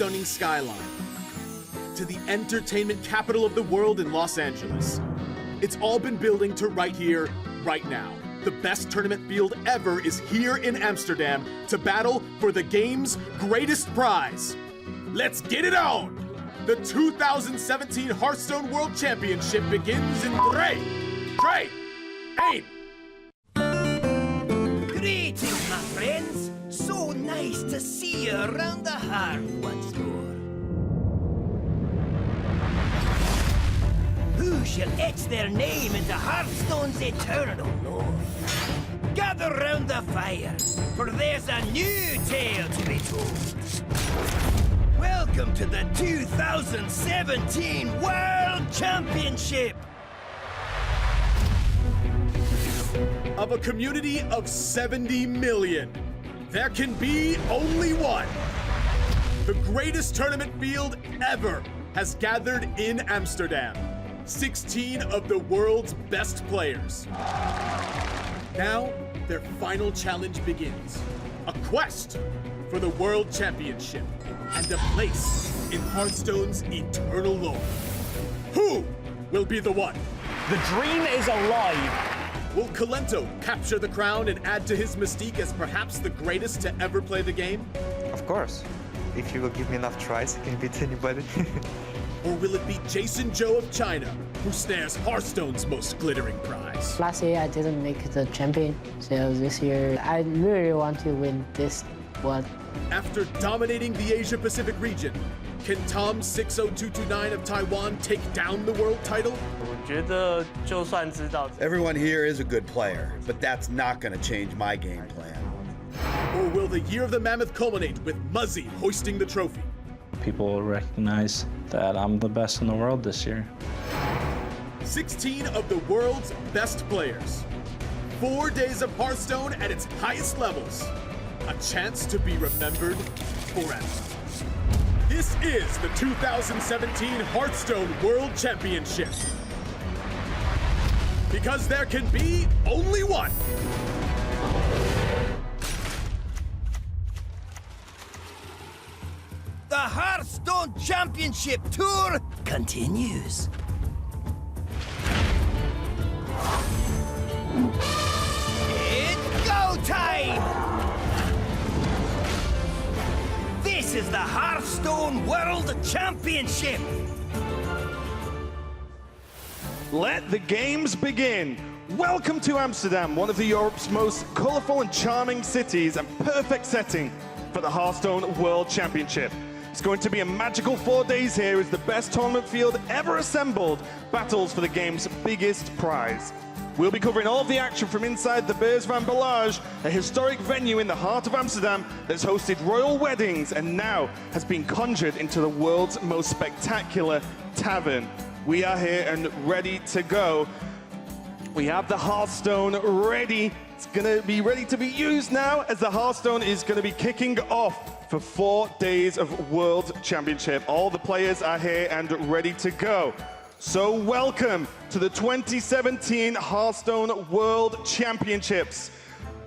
stunning skyline, to the entertainment capital of the world in Los Angeles. It's all been building to right here, right now. The best tournament field ever is here in Amsterdam to battle for the game's greatest prize. Let's get it on! The 2017 Hearthstone World Championship begins in 3, 2, 1. Greetings, my friends. So nice to see you around the hearth once more. Who shall etch their name into Hearthstone's eternal lore? Gather round the fire, for there's a new tale to be told. Welcome to the 2017 World Championship! Of a community of 70 million, there can be only one. The greatest tournament field ever has gathered in Amsterdam. 16 of the world's best players. Now, their final challenge begins. A quest for the World Championship and a place in Hearthstone's eternal lore. Who will be the one? The dream is alive. Will Kalento capture the crown and add to his mystique as perhaps the greatest to ever play the game? Of course. If you will give me enough tries, I can beat anybody. Or will it be Jason Joe of China, who snares Hearthstone's most glittering prize? Last year I didn't make the champion, so this year I really want to win this one. After dominating the Asia-Pacific region, can Tom 60229 of Taiwan take down the world title? Everyone here is a good player, but that's not going to change my game plan. Or will the Year of the Mammoth culminate with Muzzy hoisting the trophy? People will recognize that I'm the best in the world this year. 16 of the world's best players. 4 days of Hearthstone at its highest levels. A chance to be remembered forever. This is the 2017 Hearthstone World Championship. Because there can be only one. The Hearthstone Championship Tour continues. It's go time! This is the Hearthstone World Championship! Let the games begin. Welcome to Amsterdam, one of Europe's most colourful and charming cities and perfect setting for the Hearthstone World Championship. It's going to be a magical 4 days here as the best tournament field ever assembled battles for the game's biggest prize. We'll be covering all of the action from inside the Beurs van Ballage, a historic venue in the heart of Amsterdam that's hosted royal weddings and now has been conjured into the world's most spectacular tavern. We are here and ready to go. We have the Hearthstone ready. It's going to be ready to be used now as the Hearthstone is going to be kicking off for 4 days of World Championship. All the players are here and ready to go. So welcome to the 2017 Hearthstone World Championships.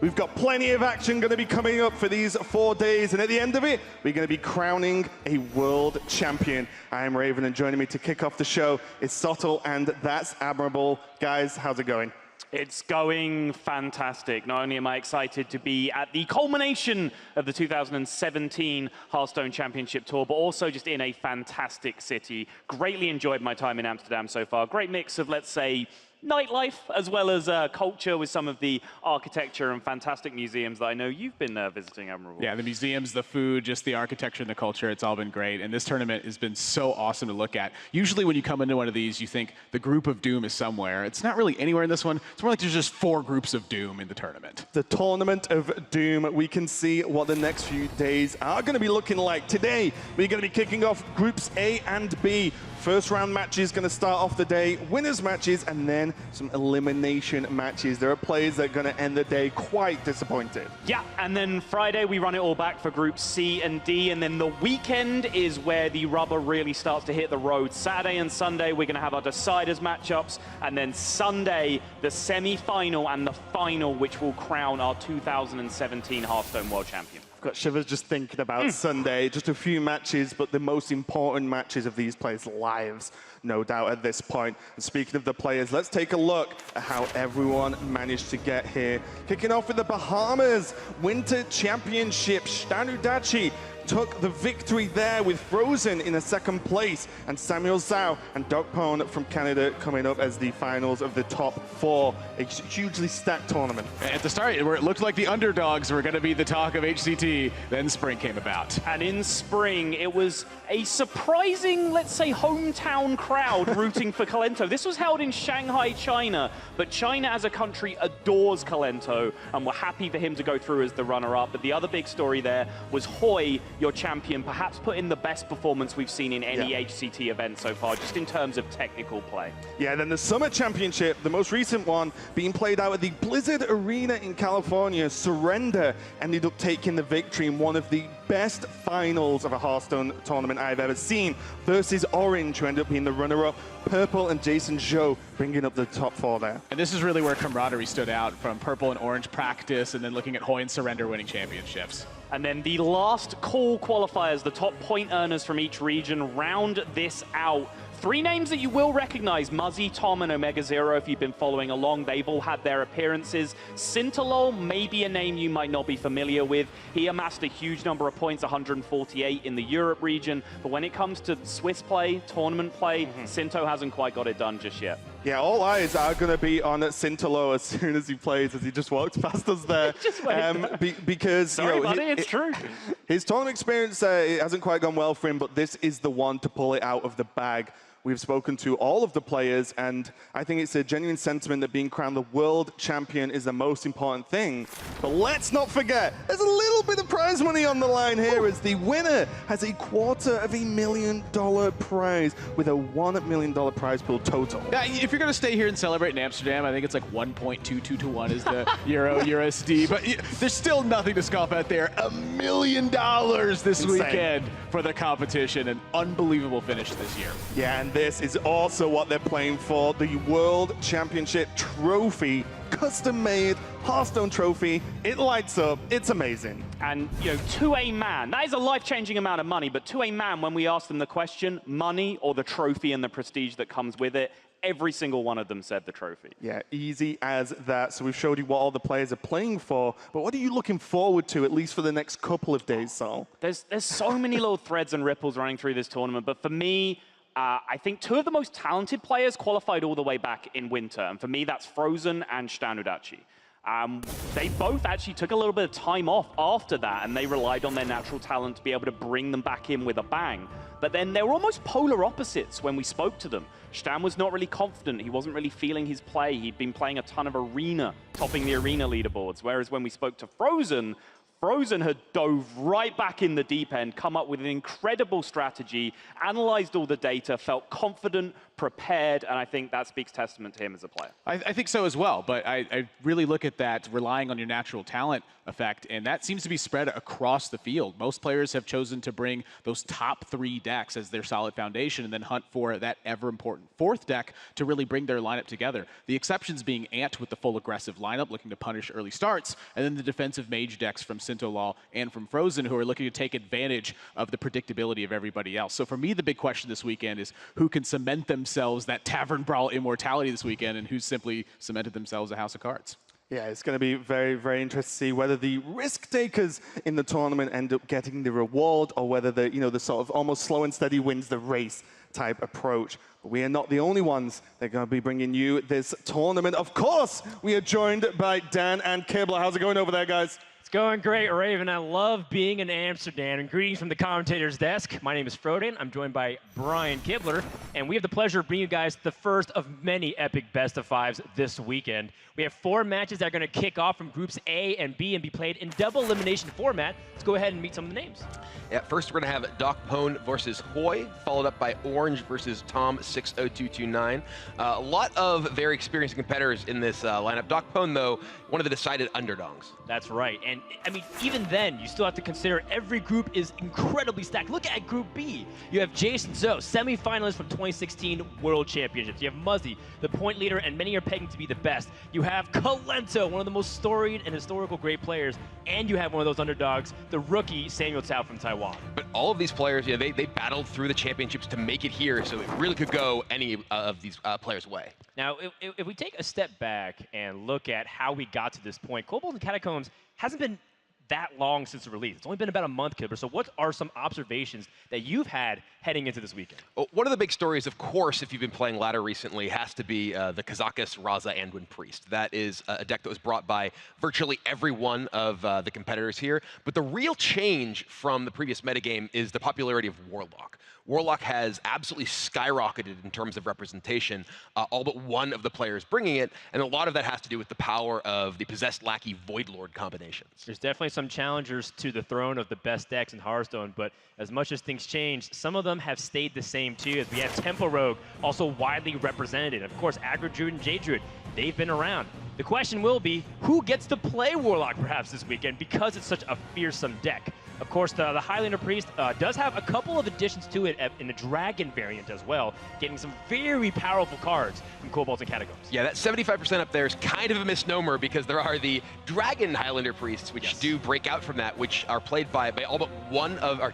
We've got plenty of action going to be coming up for these 4 days, and at the end of it, we're going to be crowning a world champion. I am Raven, and joining me to kick off the show is Sottle, and that's admirable. Guys, how's it going? It's going fantastic. Not only am I excited to be at the culmination of the 2017 Hearthstone Championship Tour, but also just in a fantastic city. Greatly enjoyed my time in Amsterdam so far. Great mix of, let's say, nightlife as well as culture with some of the architecture and fantastic museums that I know you've been visiting, Admiral. Yeah, the museums, the food, just the architecture and the culture, it's all been great. And this tournament has been so awesome to look at. Usually when you come into one of these, you think the group of Doom is somewhere. It's not really anywhere in this one. It's more like there's just 4 groups of Doom in the tournament. The Tournament of Doom. We can see what the next few days are going to be looking like. Today, we're going to be kicking off Groups A and B. First round matches going to start off the day, winners matches, and then some elimination matches. There are players that are going to end the day quite disappointed. Yeah, and then Friday we run it all back for Groups C and D, and then the weekend is where the rubber really starts to hit the road. Saturday and Sunday we're going to have our deciders matchups, and then Sunday the semi-final and the final, which will crown our 2017 Hearthstone World Champion. Of got shivers just thinking about Sunday. Just a few matches, but the most important matches of these players' lives, no doubt at this point. And speaking of the players, let's take a look at how everyone managed to get here. Kicking off with the Bahamas Winter Championship, Stanudachi took the victory there with Frozen in a second place, and Samuel Zhao and DocPwn from Canada coming up as the finals of the top 4. A hugely stacked tournament. At the start, where it looked like the underdogs were going to be the talk of HCT, then spring came about. And in spring, it was a surprising, let's say, hometown crowd rooting for Kalento. This was held in Shanghai, China, but China as a country adores Kalento, and we're happy for him to go through as the runner-up. But the other big story there was Hoej, your champion, perhaps put in the best performance we've seen in any HCT event so far, just in terms of technical play. Yeah, then the Summer Championship, the most recent one, being played out at the Blizzard Arena in California. Surrender ended up taking the victory in one of the best finals of a Hearthstone tournament I've ever seen, versus Orange, who ended up being the runner-up. Purple and Jason Zhou bringing up the top 4 there. And this is really where camaraderie stood out, from Purple and Orange practice, and then looking at Hoej and Surrender winning championships. And then the last call qualifiers, the top point earners from each region, round this out. 3 names that you will recognize: Muzzy, Tom, and Omega Zero. If you've been following along, they've all had their appearances. Sintalol may be a name you might not be familiar with. He amassed a huge number of points, 148 in the Europe region. But when it comes to Swiss play, tournament play, Sinto hasn't quite got it done just yet. Yeah, all eyes are going to be on Sintalo as soon as he plays, as he just walked past us there. Because, sorry, buddy, it's true. His tournament experience it hasn't quite gone well for him, but this is the one to pull it out of the bag. We've spoken to all of the players, and I think it's a genuine sentiment that being crowned the world champion is the most important thing. But let's not forget, there's a little bit of prize money on the line here, as the winner has a $250,000 prize with a $1 million prize pool total. Yeah, if you're going to stay here and celebrate in Amsterdam, I think it's like 1.22 to 1 is the Euro USD. But there's still nothing to scoff at there. $1 million this weekend for the competition. An unbelievable finish this year. Yeah, and this is also what they're playing for, the World Championship Trophy, custom-made Hearthstone trophy. It lights up. It's amazing. And, you know, to a man, that is a life-changing amount of money, but to a man, when we asked them the question, money or the trophy and the prestige that comes with it, every single one of them said the trophy. Yeah, easy as that. So we've showed you what all the players are playing for, but what are you looking forward to, at least for the next couple of days, Sol? There's so many little threads and ripples running through this tournament, but for me, I think 2 of the most talented players qualified all the way back in winter. And for me, that's Frozen and Stanudachi. They both actually took a little bit of time off after that, and they relied on their natural talent to be able to bring them back in with a bang. But then they were almost polar opposites when we spoke to them. Stan was not really confident. He wasn't really feeling his play. He'd been playing a ton of arena, topping the arena leaderboards. Whereas when we spoke to Frozen, Frozen had dove right back in the deep end, come up with an incredible strategy, analyzed all the data, felt confident, prepared, and I think that speaks testament to him as a player. I think so as well, but I really look at that relying on your natural talent effect, and that seems to be spread across the field. Most players have chosen to bring those top 3 decks as their solid foundation and then hunt for that ever-important 4th deck to really bring their lineup together. The exceptions being Ant with the full aggressive lineup, looking to punish early starts, and then the defensive mage decks from Sintolol and from Frozen, who are looking to take advantage of the predictability of everybody else. So for me, the big question this weekend is who can cement themselves that Tavern Brawl immortality this weekend, and who simply cemented themselves a house of cards. Yeah, it's going to be very, very interesting to see whether the risk takers in the tournament end up getting the reward, or whether the sort of almost slow and steady wins the race type approach. But we are not the only ones that are going to be bringing you this tournament. Of course, we are joined by Dan and Kibler. How's it going over there, guys? It's going great, Raven. I love being in Amsterdam. And greetings from the commentator's desk. My name is Froden. I'm joined by Brian Kibler. And we have the pleasure of bringing you guys the first of many epic best-of-5s this weekend. We have 4 matches that are going to kick off from Groups A and B and be played in double elimination format. Let's go ahead and meet some of the names. Yeah, first we're going to have DocPwn versus Hoej, followed up by Orange versus Tom 60229. A lot of very experienced competitors in this lineup. DocPwn, though, one of the decided underdogs. That's right. And And I mean, even then, you still have to consider every group is incredibly stacked. Look at Group B. You have Jason Zoe, semi-finalist from 2016 World Championships. You have Muzzy, the point leader, and many are pegging to be the best. You have Kalento, one of the most storied and historical great players, and you have one of those underdogs, the rookie Samuel Tao from Taiwan. But all of these players, they battled through the championships to make it here, so it really could go any of these players' way. Now, if we take a step back and look at how we got to this point, Cobalt and Catacombs hasn't been that long since the release. It's only been about a month, Kibler. So what are some observations that you've had heading into this weekend? Well, one of the big stories, of course, if you've been playing ladder recently, has to be the Kazakus Raza Anduin Priest. That is a deck that was brought by virtually every one of the competitors here. But the real change from the previous metagame is the popularity of Warlock. Warlock has absolutely skyrocketed in terms of representation, all but one of the players bringing it, and a lot of that has to do with the power of the Possessed Lackey Voidlord combinations. There's definitely some challengers to the throne of the best decks in Hearthstone, but as much as things change, some of them have stayed the same too, as we have Tempo Rogue also widely represented. Of course, Aggro Druid and Jade Druid, they've been around. The question will be, who gets to play Warlock perhaps this weekend, because it's such a fearsome deck? Of course, the Highlander Priest does have a couple of additions to it in the Dragon variant as well, getting some very powerful cards from Cobalt and Catacombs. Yeah, that 75% up there is kind of a misnomer, because there are the Dragon Highlander Priests, which do break out from that, which are played by all but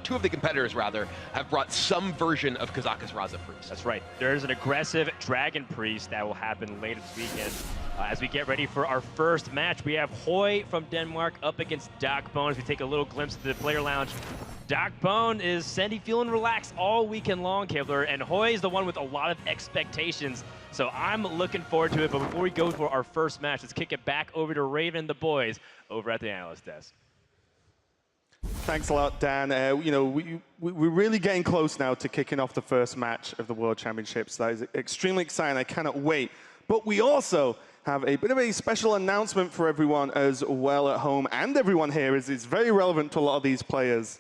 two of the competitors, rather, have brought some version of Kazakus Raza Priest. That's right. There's an aggressive Dragon Priest that will happen later this weekend. As we get ready for our first match, we have Hoej from Denmark up against DocPwn. As we take a little glimpse of the player lounge, DocPwn is Sandy feeling relaxed all weekend long, Kibler, and Hoej is the one with a lot of expectations. So I'm looking forward to it. But before we go for our first match, let's kick it back over to Raven and the boys over at the analyst desk. Thanks a lot, Dan. We're really getting close now to kicking off the first match of the World Championships. That is extremely exciting. I cannot wait. But we also have a bit of a special announcement for everyone as well at home, and everyone here, as it's very relevant to a lot of these players.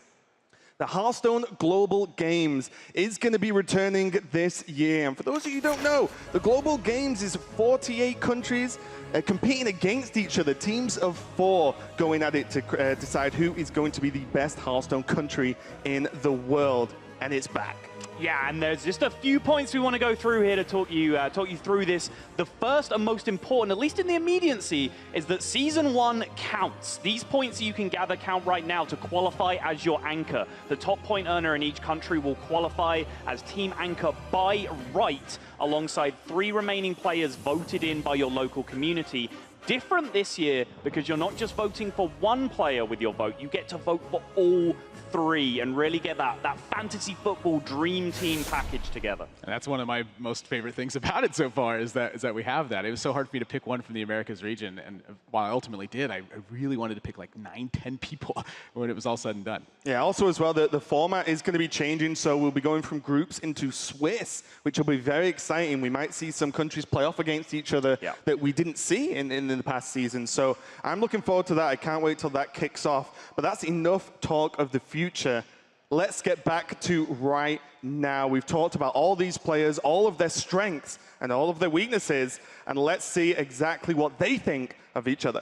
The Hearthstone Global Games is going to be returning this year. And for those of you who don't know, the Global Games is 48 countries competing against each other, teams of 4 going at it to decide who is going to be the best Hearthstone country in the world. And it's back. Yeah, and there's just a few points we want to go through here to talk you through this. The first and most important, at least in the immediacy, is that Season 1 counts. These points you can gather count right now to qualify as your anchor. The top point earner in each country will qualify as team anchor by right, alongside 3 remaining players voted in by your local community. Different this year because you're not just voting for one player with your vote, you get to vote for all 3 and really get that fantasy football dream team package together. And that's one of my most favorite things about it so far, is that we have that. It was so hard for me to pick one from the Americas region, and while I ultimately did, I really wanted to pick like 9-10 people when it was all said and done. Yeah, also as well, the format is going to be changing, so we'll be going from groups into Swiss, which will be very exciting. We might see some countries play off against each other that we didn't see in the past season. So I'm looking forward to that. I can't wait till that kicks off. But that's enough talk of the future. Let's get back to right now. We've talked about all these players, all of their strengths and all of their weaknesses, and let's see exactly what they think of each other.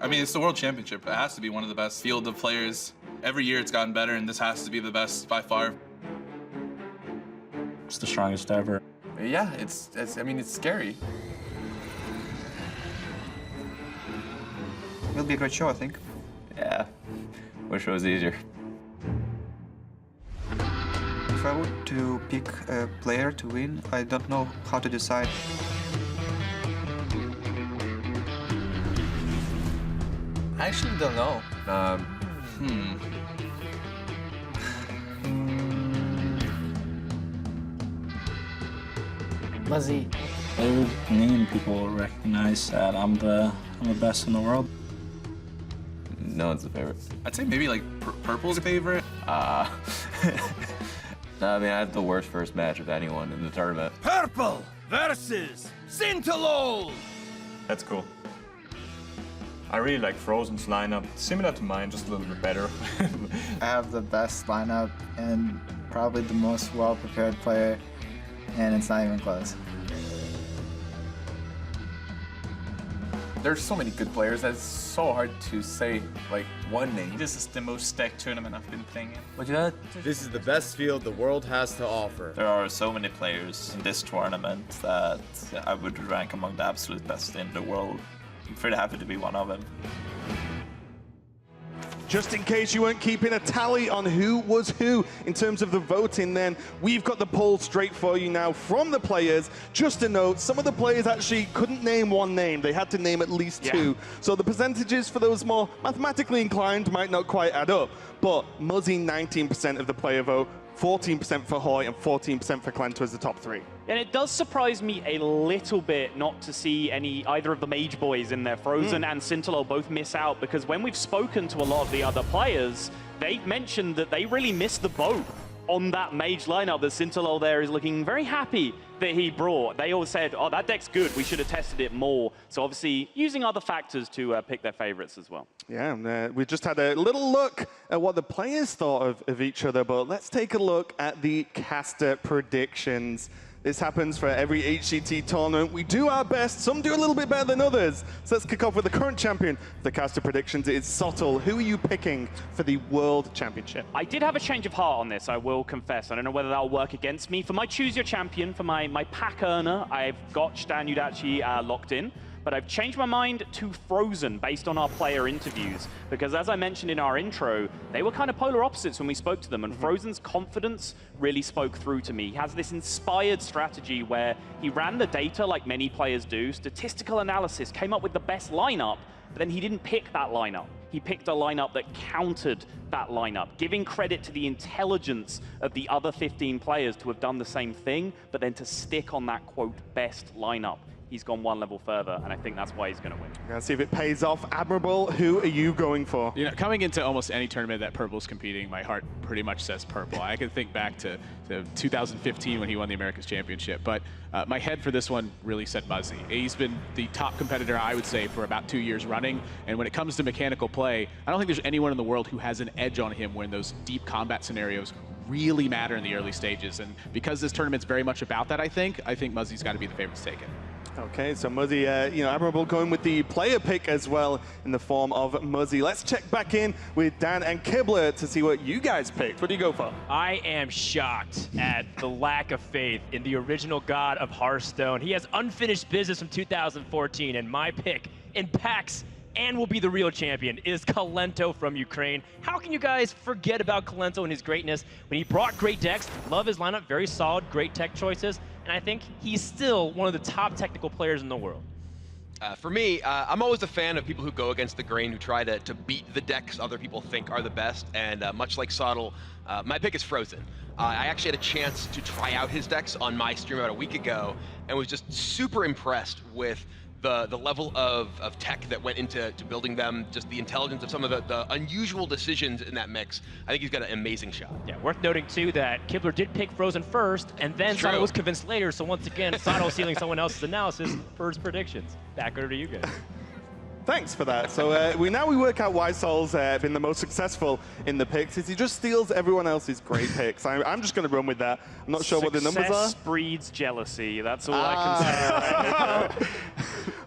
I mean, it's the World Championship. It has to be one of the best field of players. Every year it's gotten better, and this has to be the best by far. It's the strongest ever. Yeah, I mean, it's scary. Will be a great show, I think. Yeah, wish it was easier. If I were to pick a player to win, I don't know how to decide. I actually don't know. Muzzy. I would name people recognize that I'm the best in the world. No one's a favorite. I'd say maybe like Purple's a favorite. No, I mean, I had the worst first match of anyone in the tournament. Purple versus Sintalol. That's cool. I really like Frozen's lineup, similar to mine, just a little bit better. I have the best lineup, and probably the most well-prepared player, and it's not even close. There's so many good players that it's so hard to say like one name. This is the most stacked tournament I've been playing in. This is the best field the world has to offer. There are so many players in this tournament that I would rank among the absolute best in the world. I'm pretty happy to be one of them. Just in case you weren't keeping a tally on who was who in terms of the voting, then we've got the poll straight for you now from the players. Just a note, some of the players actually couldn't name one name. They had to name at least two. So the percentages for those more mathematically inclined might not quite add up. But Muzzy, 19% of the player vote, 14% for Hoej, and 14% for Klento as the top three. And it does surprise me a little bit not to see either of the Mage boys in there. Frozen and Scintillol both miss out, because when we've spoken to a lot of the other players, they've mentioned that they really missed the boat on that Mage lineup. That Scintillol there is looking very happy that he brought. They all said, oh, that deck's good, we should have tested it more. So obviously using other factors to pick their favorites as well. Yeah, and we just had a little look at what the players thought of each other, but let's take a look at the caster predictions. This happens for every HCT tournament. We do our best. Some do a little bit better than others. So let's kick off with the current champion of the caster predictions. It is Sottle. Who are you picking for the World Championship? I did have a change of heart on this, I will confess. I don't know whether that'll work against me. For my Choose Your Champion, for my pack earner, I've got Stan Udachi locked in. But I've changed my mind to Frozen based on our player interviews. Because as I mentioned in our intro, they were kind of polar opposites when we spoke to them. And Frozen's confidence really spoke through to me. He has this inspired strategy where he ran the data like many players do, statistical analysis, came up with the best lineup, but then he didn't pick that lineup. He picked a lineup that countered that lineup, giving credit to the intelligence of the other 15 players to have done the same thing, but then to stick on that, quote, best lineup. He's gone one level further, and I think that's why he's going to win. Let's see if it pays off. Admirable, who are you going for? You know, coming into almost any tournament that Purple's competing, my heart pretty much says Purple. I can think back to 2015 when he won the Americas Championship, but my head for this one really said Muzzy. He's been the top competitor, I would say, for about 2 years running, and when it comes to mechanical play, I don't think there's anyone in the world who has an edge on him when those deep combat scenarios really matter in the early stages, and because this tournament's very much about that, I think Muzzy's got to be the favorite to take it. Okay, so Muzzy, you know, Admirable going with the player pick as well in the form of Muzzy. Let's check back in with Dan and Kibler to see what you guys picked. What do you go for? I am shocked at the lack of faith in the original god of Hearthstone. He has unfinished business from 2014, and my pick in packs and will be the real champion is Klento from Ukraine. How can you guys forget about Klento and his greatness when he brought great decks? Love his lineup, very solid, great tech choices, and I think he's still one of the top technical players in the world. For me, I'm always a fan of people who go against the grain, who try to beat the decks other people think are the best, and much like Sottle, my pick is Frozen. I actually had a chance to try out his decks on my stream about a week ago, and was just super impressed with the level of tech that went into building them, just the intelligence of some of the unusual decisions in that mix. I think he's got an amazing shot. Yeah, worth noting too that Kibler did pick Frozen first, and then Sottle was convinced later, so once again, Sottle stealing someone else's analysis for his predictions. Back over to you guys. Thanks for that. So we work out why Sol's been the most successful in the picks, is he just steals everyone else's great picks. I'm just going to run with that. I'm not sure what the numbers are. Success breeds jealousy. That's all I can say right now.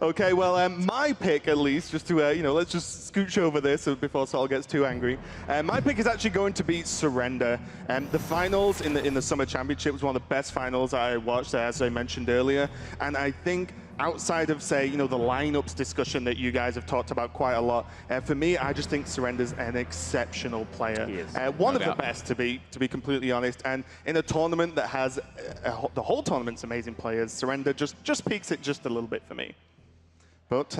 Okay, well, my pick at least, just to, you know, let's just scooch over this before Sol gets too angry. My pick is actually going to be Surrender. The finals in the Summer Championship was one of the best finals I watched, as I mentioned earlier. And I think outside of, say, you know, the lineups discussion that you guys have talked about quite a lot, for me, I just think Surrender's an exceptional player. He is. One of the best, to be completely honest. And in a tournament that has the whole tournament's amazing players, Surrender just peaks it just a little bit for me. But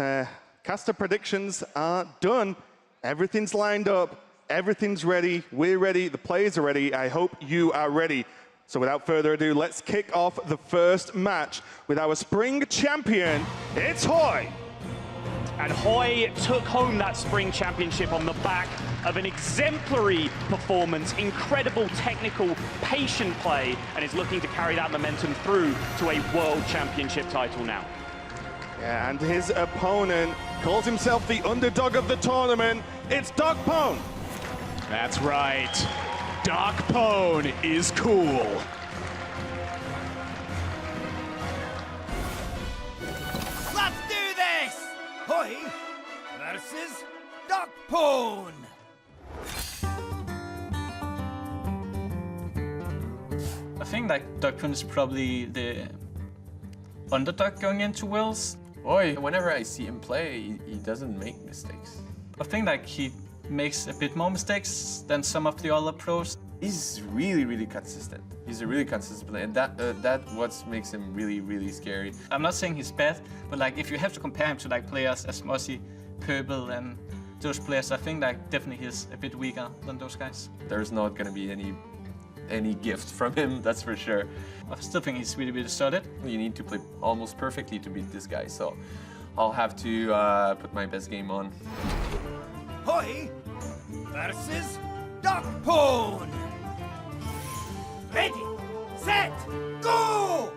caster predictions are done. Everything's lined up. Everything's ready. We're ready. The players are ready. I hope you are ready. So without further ado, let's kick off the first match with our spring champion. It's Hoej. And Hoej took home that spring championship on the back of an exemplary performance, incredible technical, patient play, and is looking to carry that momentum through to a world championship title now. Yeah, and his opponent calls himself the underdog of the tournament. It's DocPwn. That's right. DocPwn is cool. Let's do this! Hoej versus DocPwn. I think like DocPwn is probably the underdog going into Worlds. Boy, whenever I see him play, he doesn't make mistakes. I think like he makes a bit more mistakes than some of the other pros. He's really consistent. He's a really consistent player, and that what makes him really scary. I'm not saying he's bad, but like if you have to compare him to like players as Mossy, Purple, and those players, I think like definitely he's a bit weaker than those guys. There's not gonna be any gift from him, that's for sure. I still think he's really solid. You need to play almost perfectly to beat this guy, so I'll have to put my best game on. Hoej versus DocPwn. Ready, set, go!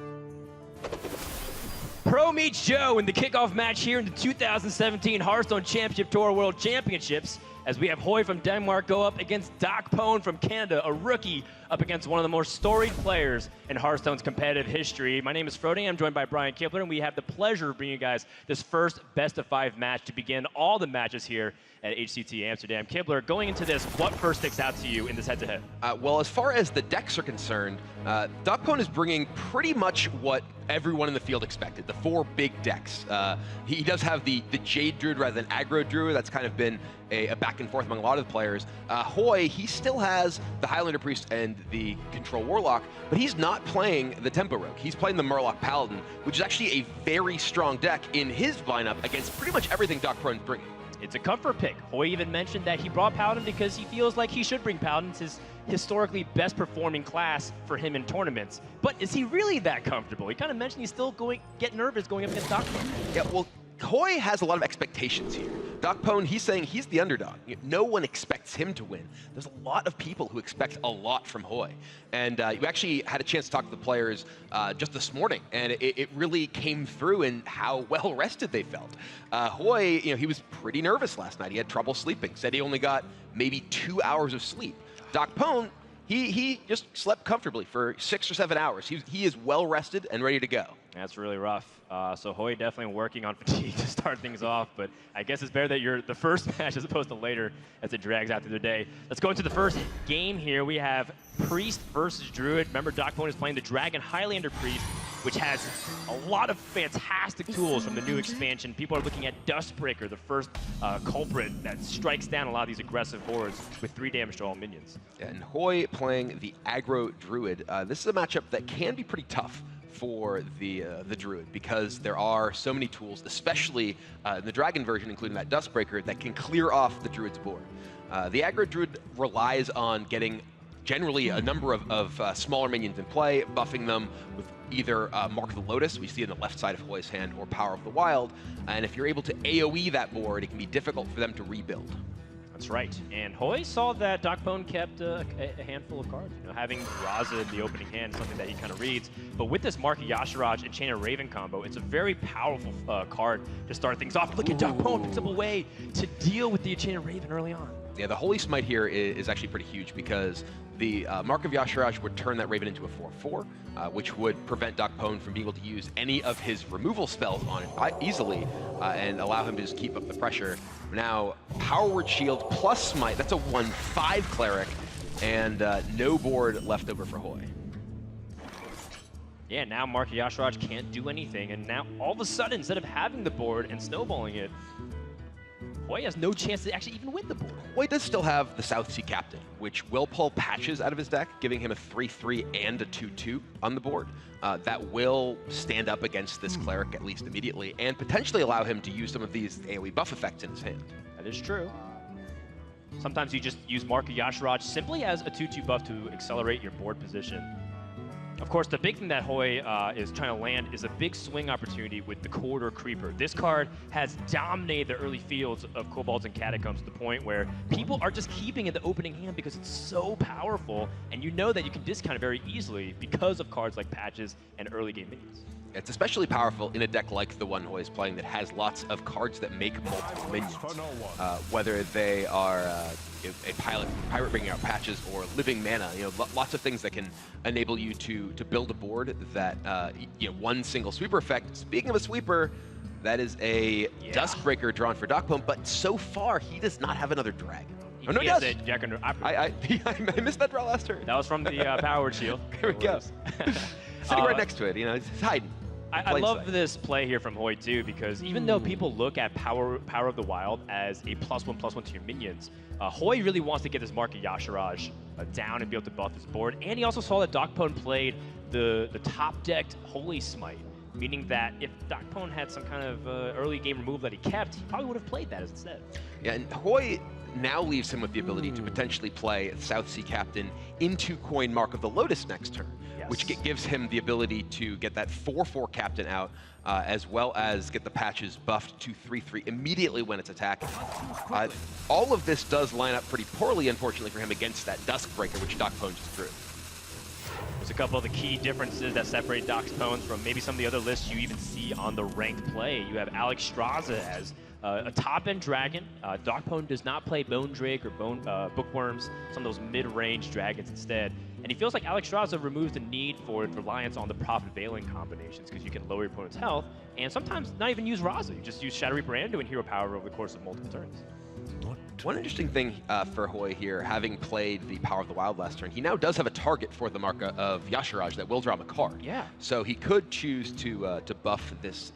Pro meets Joe in the kickoff match here in the 2017 Hearthstone Championship Tour World Championships, as we have Hoej from Denmark go up against DocPwn from Canada, a rookie up against one of the more storied players in Hearthstone's competitive history. My name is Frode. I'm joined by Brian Kibler, and we have the pleasure of bringing you guys this first best-of-5 match to begin all the matches here at HCT Amsterdam. Kibler, going into this, what first sticks out to you in this head-to-head? Well, as far as the decks are concerned, DocPwn is bringing pretty much what everyone in the field expected, the 4 big decks. He does have the Jade Druid rather than Aggro Druid. That's kind of been a back and forth among a lot of the players. Hoej, he still has the Highlander Priest and the Control Warlock, but he's not playing the Tempo Rogue. He's playing the Murloc Paladin, which is actually a very strong deck in his lineup against pretty much everything DocPwn's bringing. It's a comfort pick. Hoej even mentioned that he brought Paladin because he feels like he should bring Paladin. It's his historically best performing class for him in tournaments. But is he really that comfortable? He kind of mentioned he's still get nervous going up against DocPwn. Yeah, well, Hoej has a lot of expectations here. DocPwn, he's saying he's the underdog. No one expects him to win. There's a lot of people who expect a lot from Hoej. And you actually had a chance to talk to the players just this morning, and it really came through in how well rested they felt. Hoej, he was pretty nervous last night. He had trouble sleeping. Said he only got maybe 2 hours of sleep. DocPwn, he just slept comfortably for 6 or 7 hours. He is well rested and ready to go. That's really rough. So Hoej definitely working on fatigue to start things off, but I guess it's better that you're the first match as opposed to later as it drags out through the day. Let's go into the first game here. We have Priest versus Druid. Remember, DocPwn is playing the Dragon Highlander Priest, which has a lot of fantastic tools from the new expansion. People are looking at Dustbreaker, the first culprit that strikes down a lot of these aggressive hordes with 3 damage to all minions. And Hoej playing the Aggro Druid. This is a matchup that can be pretty tough for the Druid, because there are so many tools, especially in the Dragon version, including that Dustbreaker, that can clear off the Druid's board. The Aggro Druid relies on getting generally a number of smaller minions in play, buffing them with either Mark of the Lotus, we see in the left side of Hoej's hand, or Power of the Wild. And if you're able to AoE that board, it can be difficult for them to rebuild. That's right. And Hoej saw that DocPwn kept a handful of cards. Having Raza in the opening hand is something that he kind of reads. But with this Mark of Yasharaj and Chain of Raven combo, it's a very powerful card to start things off. Look at DocPwn picks up a way to deal with the Chain of Raven early on. Yeah, the Holy Smite here is actually pretty huge, because the Mark of Yasharaj would turn that Raven into a 4/4, which would prevent DocPwn from being able to use any of his removal spells on it easily and allow him to just keep up the pressure. Now, Power Word Shield plus Smite, that's a 1/5 Cleric, and no board left over for Hoej. Yeah, now Mark of Yasharaj can't do anything, and now all of a sudden, instead of having the board and snowballing it, Hoej has no chance to actually even win the board. Hoej does still have the South Sea Captain, which will pull Patches out of his deck, giving him a 3/3 and a 2/2 on the board. That will stand up against this Cleric, at least immediately, and potentially allow him to use some of these AoE buff effects in his hand. That is true. Sometimes you just use Mark of Yasharaj simply as a 2/2 buff to accelerate your board position. Of course, the big thing that Hoej is trying to land is a big swing opportunity with the Corridor Creeper. This card has dominated the early fields of Kobolds and Catacombs to the point where people are just keeping it the opening hand because it's so powerful, and you know that you can discount it very easily because of cards like Patches and early game minions. It's especially powerful in a deck like the one Hoej is playing that has lots of cards that make multiple minions. Whether they are a pirate bringing out patches or living mana, lots of things that can enable you to build a board that, one single sweeper effect. Speaking of a sweeper, that is a Duskbreaker drawn for DocPwn, but so far he does not have another dragon. Oh, no, he does. I missed that draw last turn. That was from the Power Shield. There we go. Sitting right next to it, it's hiding. I love this play here from Hoej too, because even though people look at Power of the Wild as a +1/+1 to your minions, Hoej really wants to get this Mark of Yasharaj down and be able to buff his board. And he also saw that DocPwn played the top-decked Holy Smite, meaning that if DocPwn had some kind of early game remove that he kept, he probably would have played that instead. Yeah, and Hoej now leaves him with the ability to potentially play South Sea Captain into coin Mark of the Lotus next turn, which gives him the ability to get that 4/4 Captain out, as well as get the patches buffed to 3/3 immediately when it's attacking. All of this does line up pretty poorly, unfortunately, for him against that Duskbreaker, which DocPwn just drew. There's a couple of the key differences that separate DocPwn from maybe some of the other lists you even see on the ranked play. You have Alex Straza as a top-end dragon. DocPwn does not play Bone Drake or Bookworms, some of those mid-range dragons instead. And he feels like Alex Straza removes the need for reliance on the Prophet Veiling combinations, because you can lower your opponent's health and sometimes not even use Raza. You just use Shadow Reaper and doing hero power over the course of multiple turns. One interesting thing for Hoej here, having played the Power of the Wild last turn, he now does have a target for the Mark of Yasharaj that will draw him a card. Yeah. So he could choose to buff this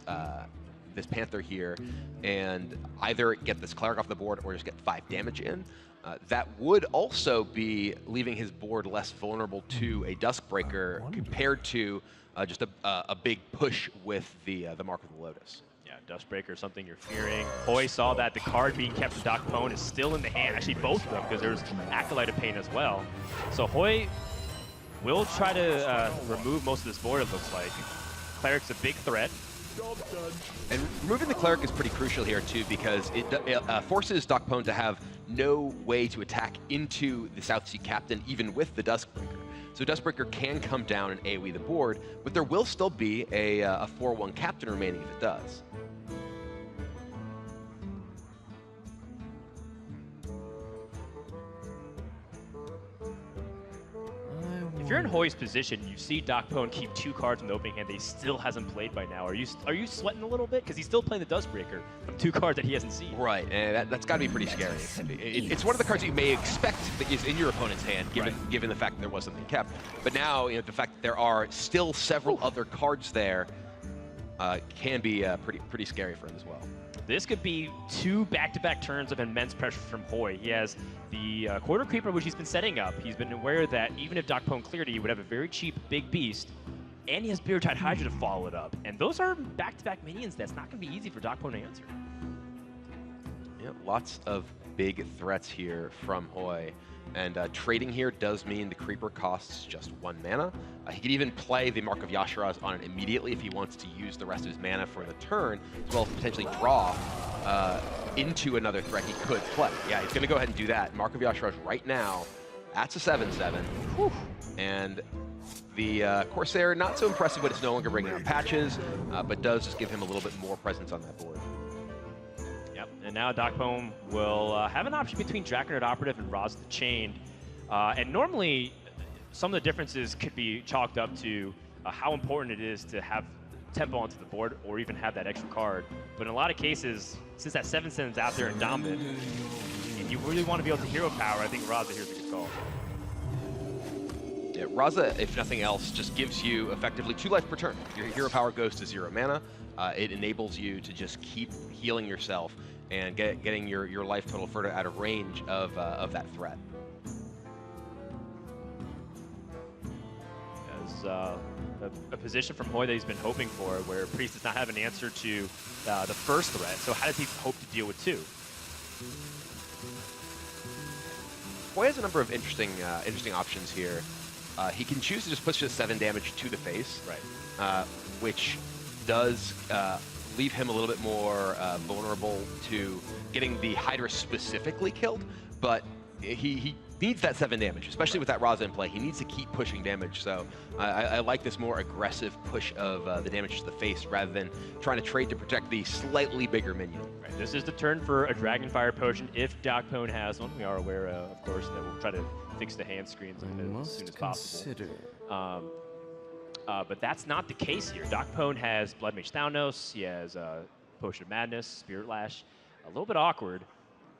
this Panther here and either get this Cleric off the board or just get 5 damage in. That would also be leaving his board less vulnerable to a Duskbreaker compared to just a big push with the Mark of the Lotus. Yeah, Duskbreaker is something you're fearing. Hoej saw that the card being kept to DocPwn is still in the hand, actually both of them, because there's Acolyte of Pain as well. So Hoej will try to remove most of this board, it looks like. Cleric's a big threat. And removing the Cleric is pretty crucial here too, because it forces DocPwn to have no way to attack into the South Sea Captain, even with the Duskbreaker. So Duskbreaker can come down and AoE the board, but there will still be a 4/1 Captain remaining if it does. If you're in Hoej's position, you see DocPwn keep 2 cards in the opening hand that he still hasn't played by now. Are you sweating a little bit? Because he's still playing the Duskbreaker from 2 cards that he hasn't seen. Right, and that's got to be pretty scary. It's one of the cards that you may expect that is in your opponent's hand, given the fact that there was something kept. But now, the fact that there are still several other cards there can be pretty scary for him as well. This could be 2 back-to-back turns of immense pressure from Hoej. He has the Quarter Creeper, which he's been setting up. He's been aware that even if DocPwn cleared it, he would have a very cheap big beast. And he has Beardtide Hydra to follow it up. And those are back-to-back minions that's not going to be easy for DocPwn to answer. Yeah, lots of big threats here from Hoej. And trading here does mean the Creeper costs just 1 mana. He could even play the Mark of Yasharaj on it immediately if he wants to use the rest of his mana for the turn, as well as potentially draw into another threat he could play. Yeah, he's going to go ahead and do that. Mark of Yasharaj right now, that's a 7/7. And the Corsair, not so impressive, but it's no longer bringing out patches, but does just give him a little bit more presence on that board. And now DocPwn will have an option between Draconid Operative and Raza the Chained. And normally, some of the differences could be chalked up to how important it is to have tempo onto the board or even have that extra card. But in a lot of cases, since that 7/7's out there and dominant, and you really want to be able to hero power, I think Raza here's a good call. Yeah, Raza, if nothing else, just gives you effectively 2 life per turn. Your hero power goes to 0 mana. It enables you to just keep healing yourself and getting your life total further out of range of that threat. As a position from Hoej that he's been hoping for, where Priest does not have an answer to the first threat. So how does he hope to deal with 2? Hoej has a number of interesting options here. He can choose to just push his 7 damage to the face, which does leave him a little bit more vulnerable to getting the Hydra specifically killed, but he needs that 7 damage, especially with that Raza in play. He needs to keep pushing damage. So I like this more aggressive push of the damage to the face rather than trying to trade to protect the slightly bigger minion. Right, this is the turn for a Dragonfire Potion if DocPwn has one. We are aware, of course, that we'll try to fix the hand screens as soon as possible. But that's not the case here. DocPwn has Blood Mage Thalnos. He has Potion of Madness, Spirit Lash. A little bit awkward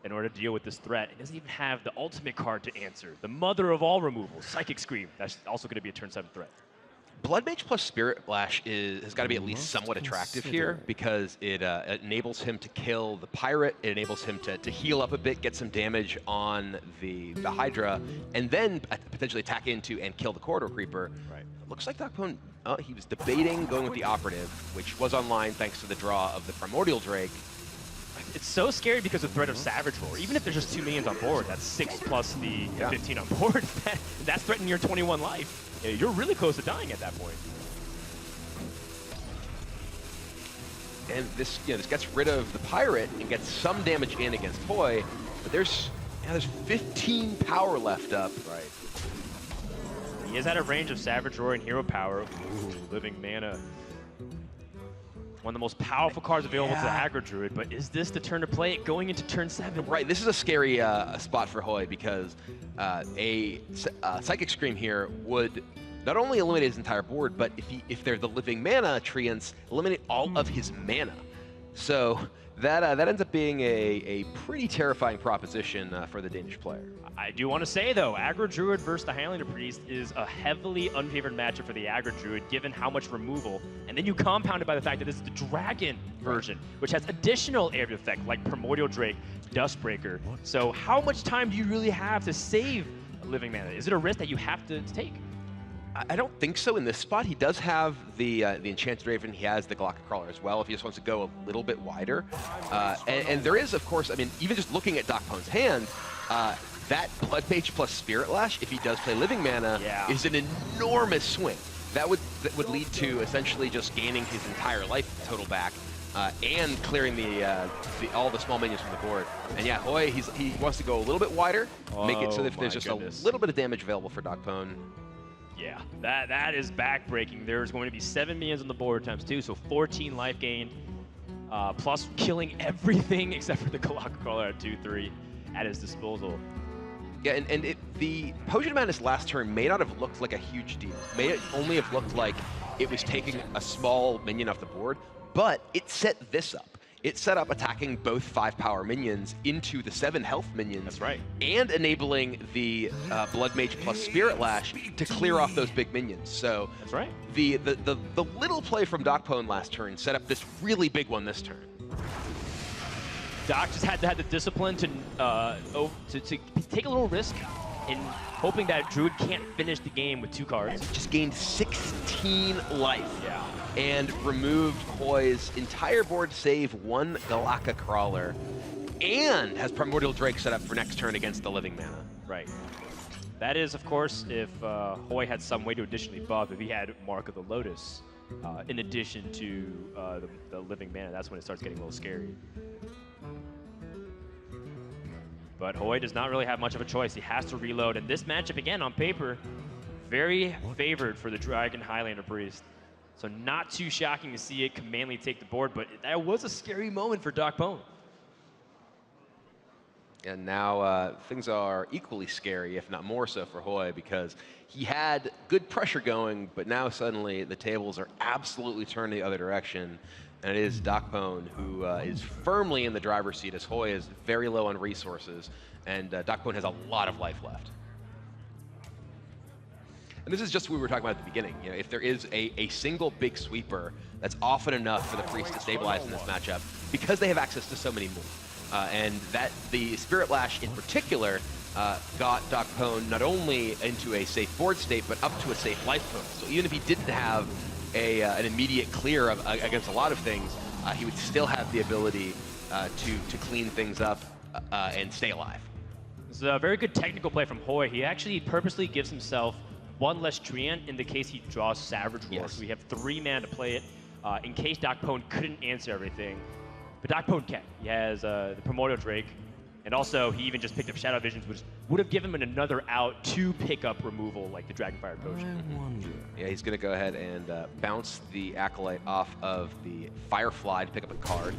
in order to deal with this threat. He doesn't even have the ultimate card to answer. The mother of all removals, Psychic Scream. That's also going to be a turn 7 threat. Blood Mage plus Spirit Lash has got to be at least somewhat attractive here because it enables him to kill the Pirate. It enables him to heal up a bit, get some damage on the Hydra, and then potentially attack into and kill the Corridor Creeper. Right. Looks like DocPwn, he was debating going with the Operative, which was online thanks to the draw of the Primordial Drake. It's so scary because of threat of Savage Roar. Even if there's just 2 minions on board, that's 6 plus the 15 on board. That's threatening your 21 life. You're really close to dying at that point. And this, this gets rid of the Pirate and gets some damage in against Hoej, but there's 15 power left up. Right. He is out of range of Savage Roar and Hero Power. Ooh, Living Mana. One of the most powerful cards available to the Aggro Druid, but is this the turn to play it going into turn 7? Right, this is a scary spot for Hoej because a Psychic Scream here would not only eliminate his entire board, but if they're the Living Mana treants, eliminate all of his mana. So that ends up being a pretty terrifying proposition for the Danish player. I do want to say, though, Aggro Druid versus the Highlander Priest is a heavily unfavored matchup for the Aggro Druid, given how much removal. And then you compound it by the fact that this is the Dragon version, which has additional area effect, like Primordial Drake, Dustbreaker. So how much time do you really have to save Living Mana? Is it a risk that you have to take? I don't think so in this spot. He does have the Enchanted Raven. He has the Galactic Crawler as well if he just wants to go a little bit wider. And there is, of course, I mean, even just looking at DocPwn's hand, that Blood Mage plus Spirit Lash, if he does play Living Mana, is an enormous swing. That would lead to essentially just gaining his entire life total back and clearing all the small minions from the board. And yeah, Hoej, he wants to go a little bit wider, make it so that there's just a little bit of damage available for DocPwn. Yeah, that is backbreaking. There's going to be 7 minions on the board times 2, so 14 life gained, plus killing everything except for the Galactic Crawler at 2/3 at his disposal. Yeah, and the Potion of Madness last turn may not have looked like a huge deal. May only have looked like it was taking a small minion off the board, but it set this up. It set up attacking both 5 power minions into the 7 health minions. That's right. And enabling the Blood Mage plus Spirit Lash to clear off those big minions. So that's right. The little play from DocPwn last turn set up this really big one this turn. Doc just had to have the discipline to take a little risk in hoping that Druid can't finish the game with 2 cards. He just gained 16 life. Yeah. And removed Hoej's entire board save 1 Galactic Crawler, and has Primordial Drake set up for next turn against the Living Mana. Right. That is, of course, if Hoej had some way to additionally buff, if he had Mark of the Lotus in addition to the Living Mana, that's when it starts getting a little scary. But Hoej does not really have much of a choice. He has to reload, and this matchup, again, on paper, very favored for the Dragon Highlander Priest. So not too shocking to see it commandly take the board, but that was a scary moment for DocPwn. And now things are equally scary, if not more so, for Hoej, because he had good pressure going, but now suddenly the tables are absolutely turned the other direction. And it is DocPwn who is firmly in the driver's seat, as Hoej is very low on resources, and DocPwn has a lot of life left. And this is just what we were talking about at the beginning. You know, if there is a single big sweeper, that's often enough for the Priest to stabilize in this matchup, because they have access to so many more. And that the Spirit Lash in particular got DocPwn not only into a safe board state, but up to a safe life total. So even if he didn't have an immediate clear against a lot of things, he would still have the ability to clean things up and stay alive. It's a very good technical play from Hoej. He actually purposely gives himself 1 less treant in the case he draws Savage Roar. Yes. So we have 3 mana to play it in case DocPwn couldn't answer everything. But DocPwn can. He has the Primordial Drake, and also he even just picked up Shadow Visions, would have given him another out to pick up removal like the Dragonfire Potion. Yeah, he's going to go ahead and bounce the Acolyte off of the Firefly to pick up a card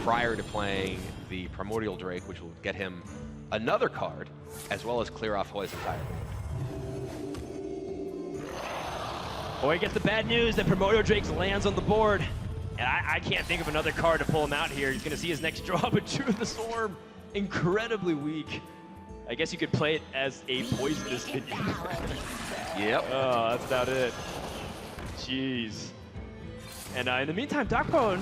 prior to playing the Primordial Drake, which will get him another card, as well as clear off Hoej's entire board. Hoej gets the bad news that Primordial Drake lands on the board. And I can't think of another card to pull him out here. He's going to see his next draw, but Druid of the Storm, incredibly weak. I guess you could play it as a poisonous minion. Yep. Oh, that's about it. Jeez. And in the meantime, DocPwn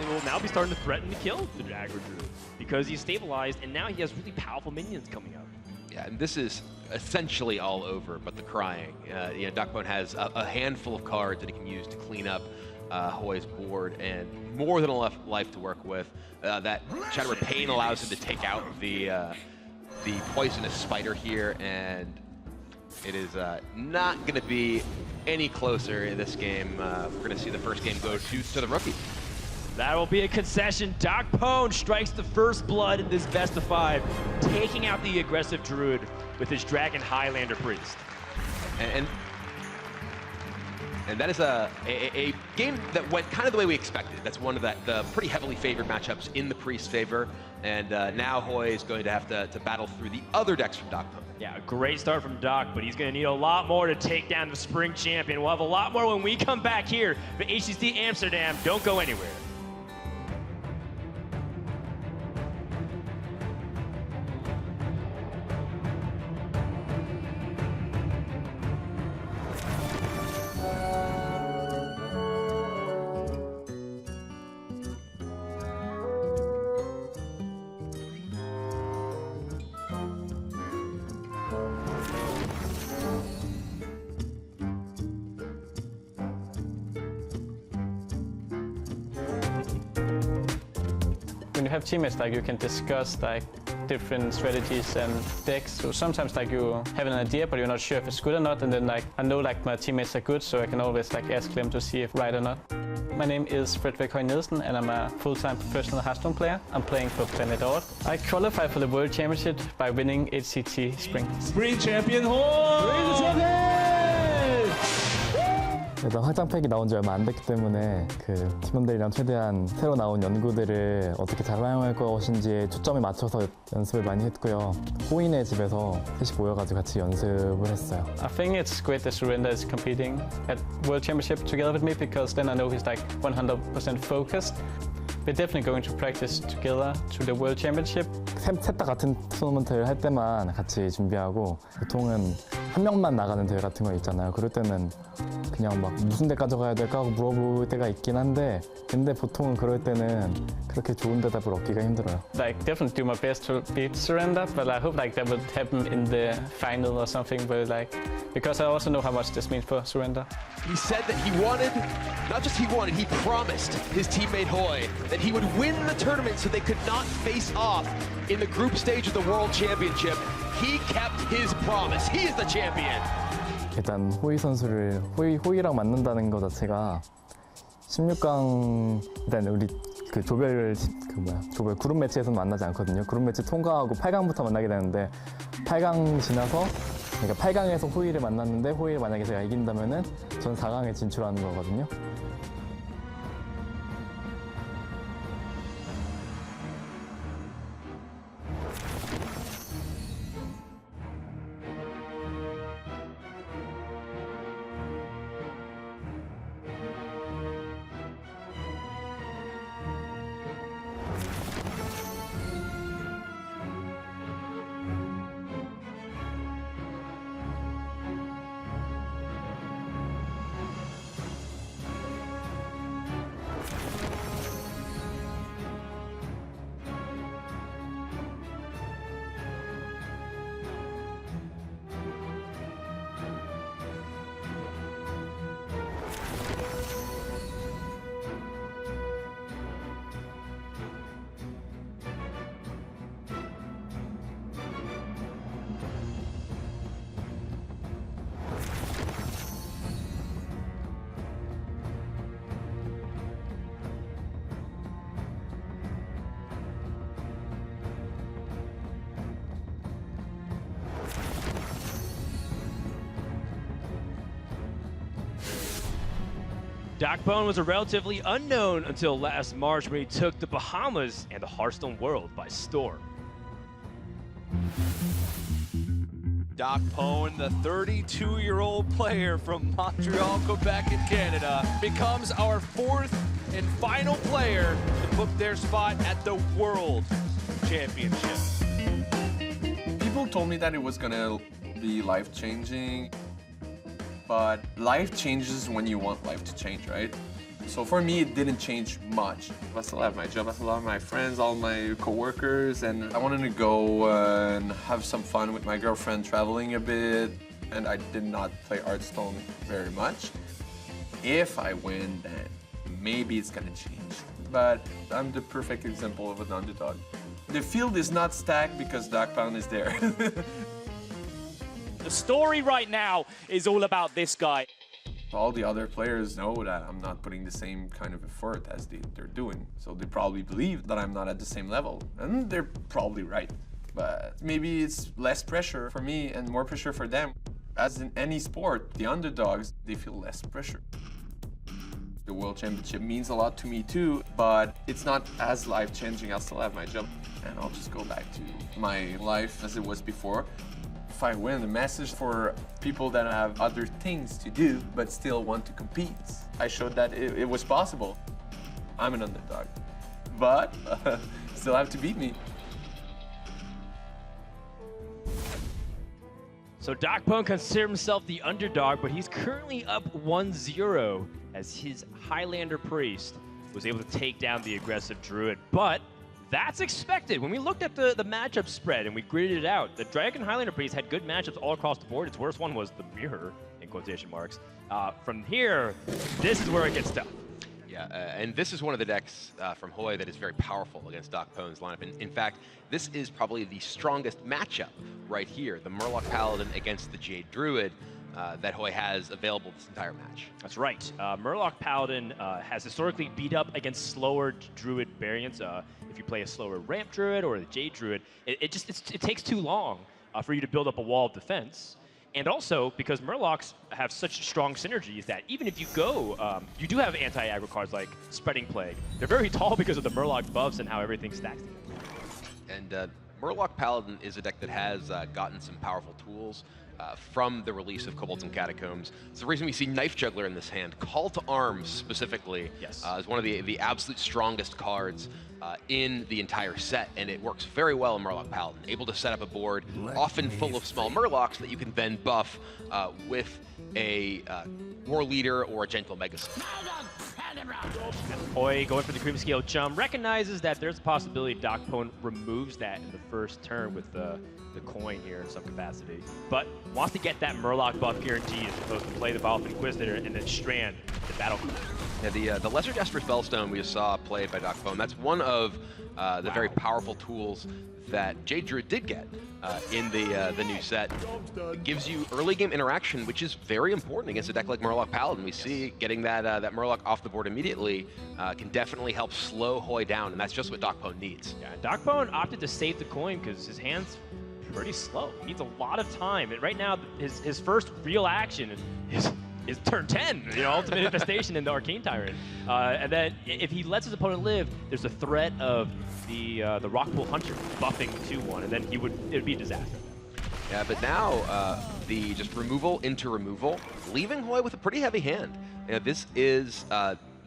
will now be starting to threaten to kill the Aggro Druid because he's stabilized, and now he has really powerful minions coming up. Yeah, and this is essentially all over but the crying. You know, DocPwn has a handful of cards that he can use to clean up Hoej's board, and more than enough life to work with. That Shattered Pain allows him to take out the poisonous spider here, and it is not going to be any closer in this game. We're going to see the first game go to the rookie. That will be a concession. DocPwn strikes the first blood in this best of 5, taking out the aggressive Druid with his Dragon Highlander Priest. And that is a game that went kind of the way we expected. That's one of the pretty heavily favored matchups in the Priest's favor. And now Hoej is going to have to battle through the other decks from DocPwn. Yeah, a great start from Doc, but he's going to need a lot more to take down the Spring Champion. We'll have a lot more when we come back here for HCT Amsterdam. Don't go anywhere. When you have teammates, like, you can discuss like different strategies and decks. So sometimes like you have an idea, but you're not sure if it's good or not. And then like I know like my teammates are good, so I can always like ask them to see if right or not. My name is Hoej Nielsen, and I'm a full-time professional Hearthstone player. I'm playing for Planet Ord. I qualified for the World Championship by winning HCT Spring. Spring Champion Hoej! 일단 확장팩이 나온 지 얼마 안 됐기 때문에 그 팀원들이랑 최대한 새로 나온 연구들을 어떻게 잘 활용할 것인지에 초점을 맞춰서 연습을 많이 했고요. 호인의 집에서 셋이 모여가지고 같이 연습을 했어요. I think it's great that Surrender is competing at World Championship together with me, because then I know he's like 100% focused. We're definitely going to practice together to the World Championship. 셋 다 같은 토너먼트를 할 때만 같이 준비하고, 보통은 한 명만 나가는 대회 같은 거 있잖아요. 그럴 때는 그냥 막 무슨 데 가져가야 될까 하고 물어볼 때가 있긴 한데, 근데 보통은 그럴 때는 그렇게 좋은 대답을 얻기가 힘들어요. Like definitely do my best to beat Surrender, but I hope like that would happen in the final or something, where like, because I also know how much this means for Surrender. He said that he wanted, not just he wanted, he promised his teammate Hoej that he would win the tournament so they could not face off in the group stage of the World Championship. He kept his promise. He is the champion. 일단 호이 선수를 호이랑 만난다는 거 자체가 16강 일단 우리 그 조별 그룹 매치에서는 만나지 않거든요. 그룹 매치 통과하고 8강부터 만나게 되는데, 8강 지나서 그러니까 8강에서 호이를 만났는데 호이를 만약에 제가 이긴다면은 전 4강에 진출하는 거거든요. DocPwn was a relatively unknown until last March when he took the Bahamas and the Hearthstone world by storm. DocPwn, the 32-year-old player from Montreal, Quebec in Canada, becomes our 4th and final player to book their spot at the World Championship. People told me that it was gonna be life-changing, but life changes when you want life to change, right? So for me, it didn't change much. I still have my job, I still have my friends, all my coworkers, and I wanted to go and have some fun with my girlfriend, traveling a bit, and I did not play Hearthstone very much. If I win, then maybe it's gonna change. But I'm the perfect example of an underdog. The field is not stacked because DocPwn is there. The story right now is all about this guy. All the other players know that I'm not putting the same kind of effort as they're doing. So they probably believe that I'm not at the same level. And they're probably right. But maybe it's less pressure for me and more pressure for them. As in any sport, the underdogs, they feel less pressure. The World Championship means a lot to me too, but it's not as life-changing. I'll still have my job and I'll just go back to my life as it was before. If I win, the message for people that have other things to do but still want to compete, I showed that it was possible. I'm an underdog, but still have to beat me. So DocPwn considers himself the underdog, but he's currently up 1-0 as his Highlander Priest was able to take down the aggressive Druid. But that's expected. When we looked at the matchup spread and we gridded it out, the Dragon Highlander Priest had good matchups all across the board. Its worst one was the Mirror, in quotation marks. From here, this is where it gets tough. Yeah, and this is one of the decks from Hoej that is very powerful against DocPwn's lineup. In fact, this is probably the strongest matchup right here, the Murloc Paladin against the Jade Druid that Hoej has available this entire match. That's right. Murloc Paladin has historically beat up against slower Druid variants. If you play a slower Ramp Druid or the Jade Druid, it takes too long for you to build up a wall of defense. And also, because Murlocs have such strong synergies that even if you go, you do have anti-aggro cards like Spreading Plague. They're very tall because of the Murloc buffs and how everything stacks together. And Murloc Paladin is a deck that has gotten some powerful tools from the release of Kobolds and Catacombs. It's the reason we see Knife Juggler in this hand. Call to Arms, specifically, is one of the absolute strongest cards in the entire set, and it works very well in Murloc Paladin. Able to set up a board, often full of small Murlocs that you can then buff with a War Leader or a Gentle Megastorm. Hoej going for the Cream Scale Jump, recognizes that there's a possibility DocPwn removes that in the first turn with the coin here in some capacity, but wants to get that Murloc buff guaranteed as opposed to play the Powerful Inquisitor and then strand the battle. Yeah, the Lesser Jester Spellstone we just saw played by DocPwn, that's one of the very powerful tools that Jade Druid did get in the new set. It gives you early game interaction, which is very important against a deck like Murloc Paladin. We see getting that Murloc off the board immediately can definitely help slow Hoej down, and that's just what DocPwn needs. Yeah, DocPwn opted to save the coin because his hand's pretty slow. He needs a lot of time, and right now his first real action is turn 10, Ultimate Infestation in the Arcane Tyrant. And then if he lets his opponent live, there's a threat of the Rockpool Hunter buffing 2-1, and then it would be a disaster. Yeah, but now the just removal into removal, leaving Hoej with a pretty heavy hand. This is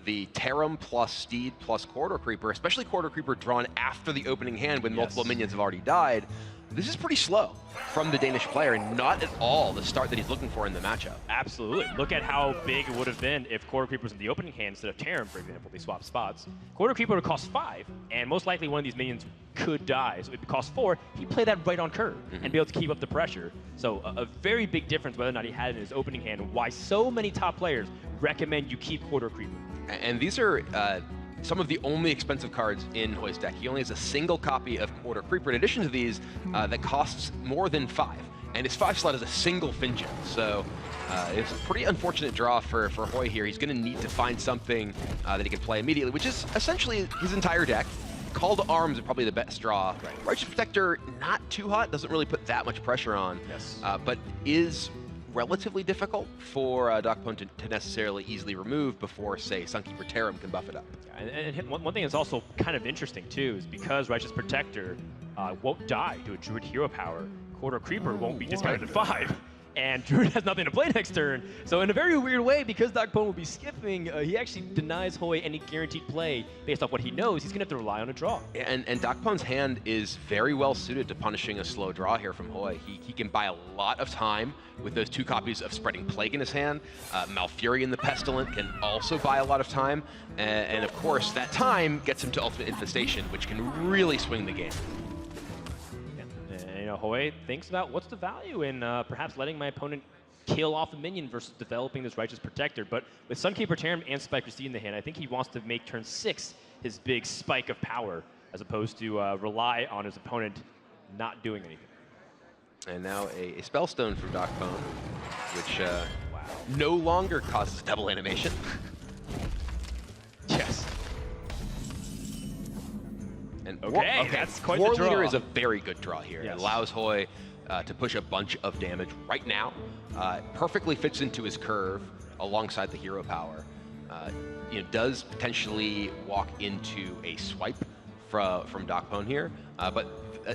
the Tarim plus Steed plus Corridor Creeper, especially Corridor Creeper drawn after the opening hand when multiple minions have already died. This is pretty slow from the Danish player, and not at all the start that he's looking for in the matchup. Absolutely. Look at how big it would have been if Corridor Creeper was in the opening hand instead of Tarim, for example. They swap spots. Corridor Creeper would cost 5, and most likely one of these minions could die. So if it costs 4, he'd play that right on curve and be able to keep up the pressure. So a very big difference whether or not he had it in his opening hand, and why so many top players recommend you keep Corridor Creeper. And these are some of the only expensive cards in Hoej's deck. He only has a single copy of Corridor Creeper in addition to these that costs more than 5. And his 5 slot is a single Finjin. So it's a pretty unfortunate draw for Hoej here. He's going to need to find something that he can play immediately, which is essentially his entire deck. Call to Arms is probably the best draw. Righteous Protector, not too hot, doesn't really put that much pressure on, but is relatively difficult for DocPwn to necessarily easily remove before, say, Sunkeeper Tarim can buff it up. And one thing that's also kind of interesting, too, is because Righteous Protector won't die to a Druid hero power, Quarter Creeper won't be discounted to 5. And Druid has nothing to play next turn. So in a very weird way, because DocPwn will be skipping, he actually denies Hoej any guaranteed play based off what he knows. He's going to have to rely on a draw. And DocPwn's hand is very well suited to punishing a slow draw here from Hoej. He can buy a lot of time with those 2 copies of Spreading Plague in his hand. Malfurion the Pestilent can also buy a lot of time. And of course, that time gets him to Ultimate Infestation, which can really swing the game. Hoej thinks about what's the value in perhaps letting my opponent kill off a minion versus developing this Righteous Protector. But with Sunkeeper Tarim and Spike Recede in the hand, I think he wants to make turn 6 his big spike of power, as opposed to rely on his opponent not doing anything. And now a Spellstone from DocPwn, which no longer causes double animation. Yes. And okay, that's quite the draw. War Leader is a very good draw here. Yes. It allows Hoej to push a bunch of damage right now. Perfectly fits into his curve alongside the hero power. Does potentially walk into a swipe from DocPwn here, but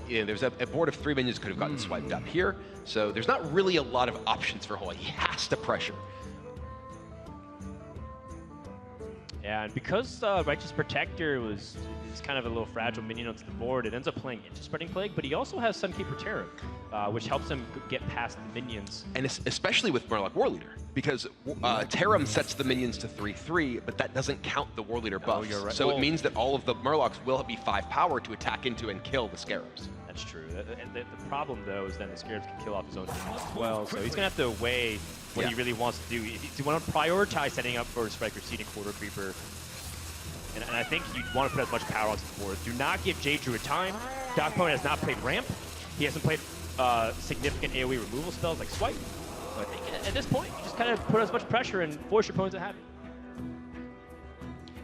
there's a board of 3 minions could have gotten swiped up here. So there's not really a lot of options for Hoej. He has to pressure. Yeah, and because Righteous Protector is kind of a little fragile minion onto the board, it ends up playing into Spreading Plague, but he also has Sunkeeper Tarim, which helps him get past the minions. And especially with Murloc War Leader, because Tarim sets the minions to 3/3, but that doesn't count the War Leader buffs. You're right. So it means that all of the Murlocs will be 5 power to attack into and kill the Scarabs. That's true. And the problem, though, is then the Scarabs can kill off his own minions as well, so he's going to have to weigh what he really wants to do. If you want to prioritize setting up for Spike Recede and Quarter Creeper, and I think you want to put as much power onto the board. Do not give J. Druid time. DocPwn has not played Ramp. He hasn't played significant AoE removal spells like Swipe. So I think at this point, you just kind of put as much pressure and force your opponent to have it.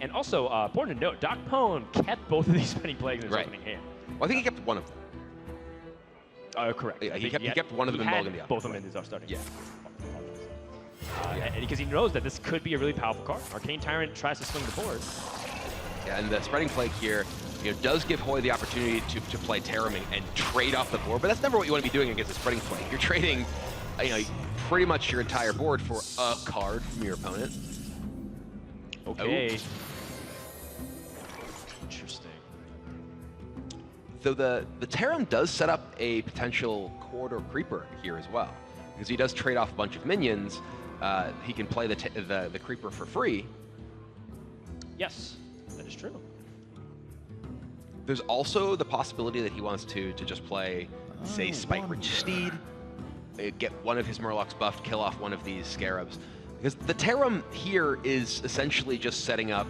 And also, important to note, DocPwn kept both of these Spreading Plagues in his opening hand. Well, I think he kept one of them. Correct. Yeah, he kept one of them in Mulligan. Both of them in his starting. Yeah. And because he knows that this could be a really powerful card. Arcane Tyrant tries to swing the board. Yeah, and the Spreading Plague here does give Hoej the opportunity to play Tarim and trade off the board, but that's never what you want to be doing against a Spreading Plague. You're trading pretty much your entire board for a card from your opponent. Okay. Oh. Interesting. So the Tarim does set up a potential Corridor Creeper here as well, because he does trade off a bunch of minions. He can play the Creeper for free. Yes, that is true. There's also the possibility that he wants to just play, say, Spike Recede, get one of his Murlocs buffed, kill off one of these Scarabs. Because the Tarim here is essentially just setting up,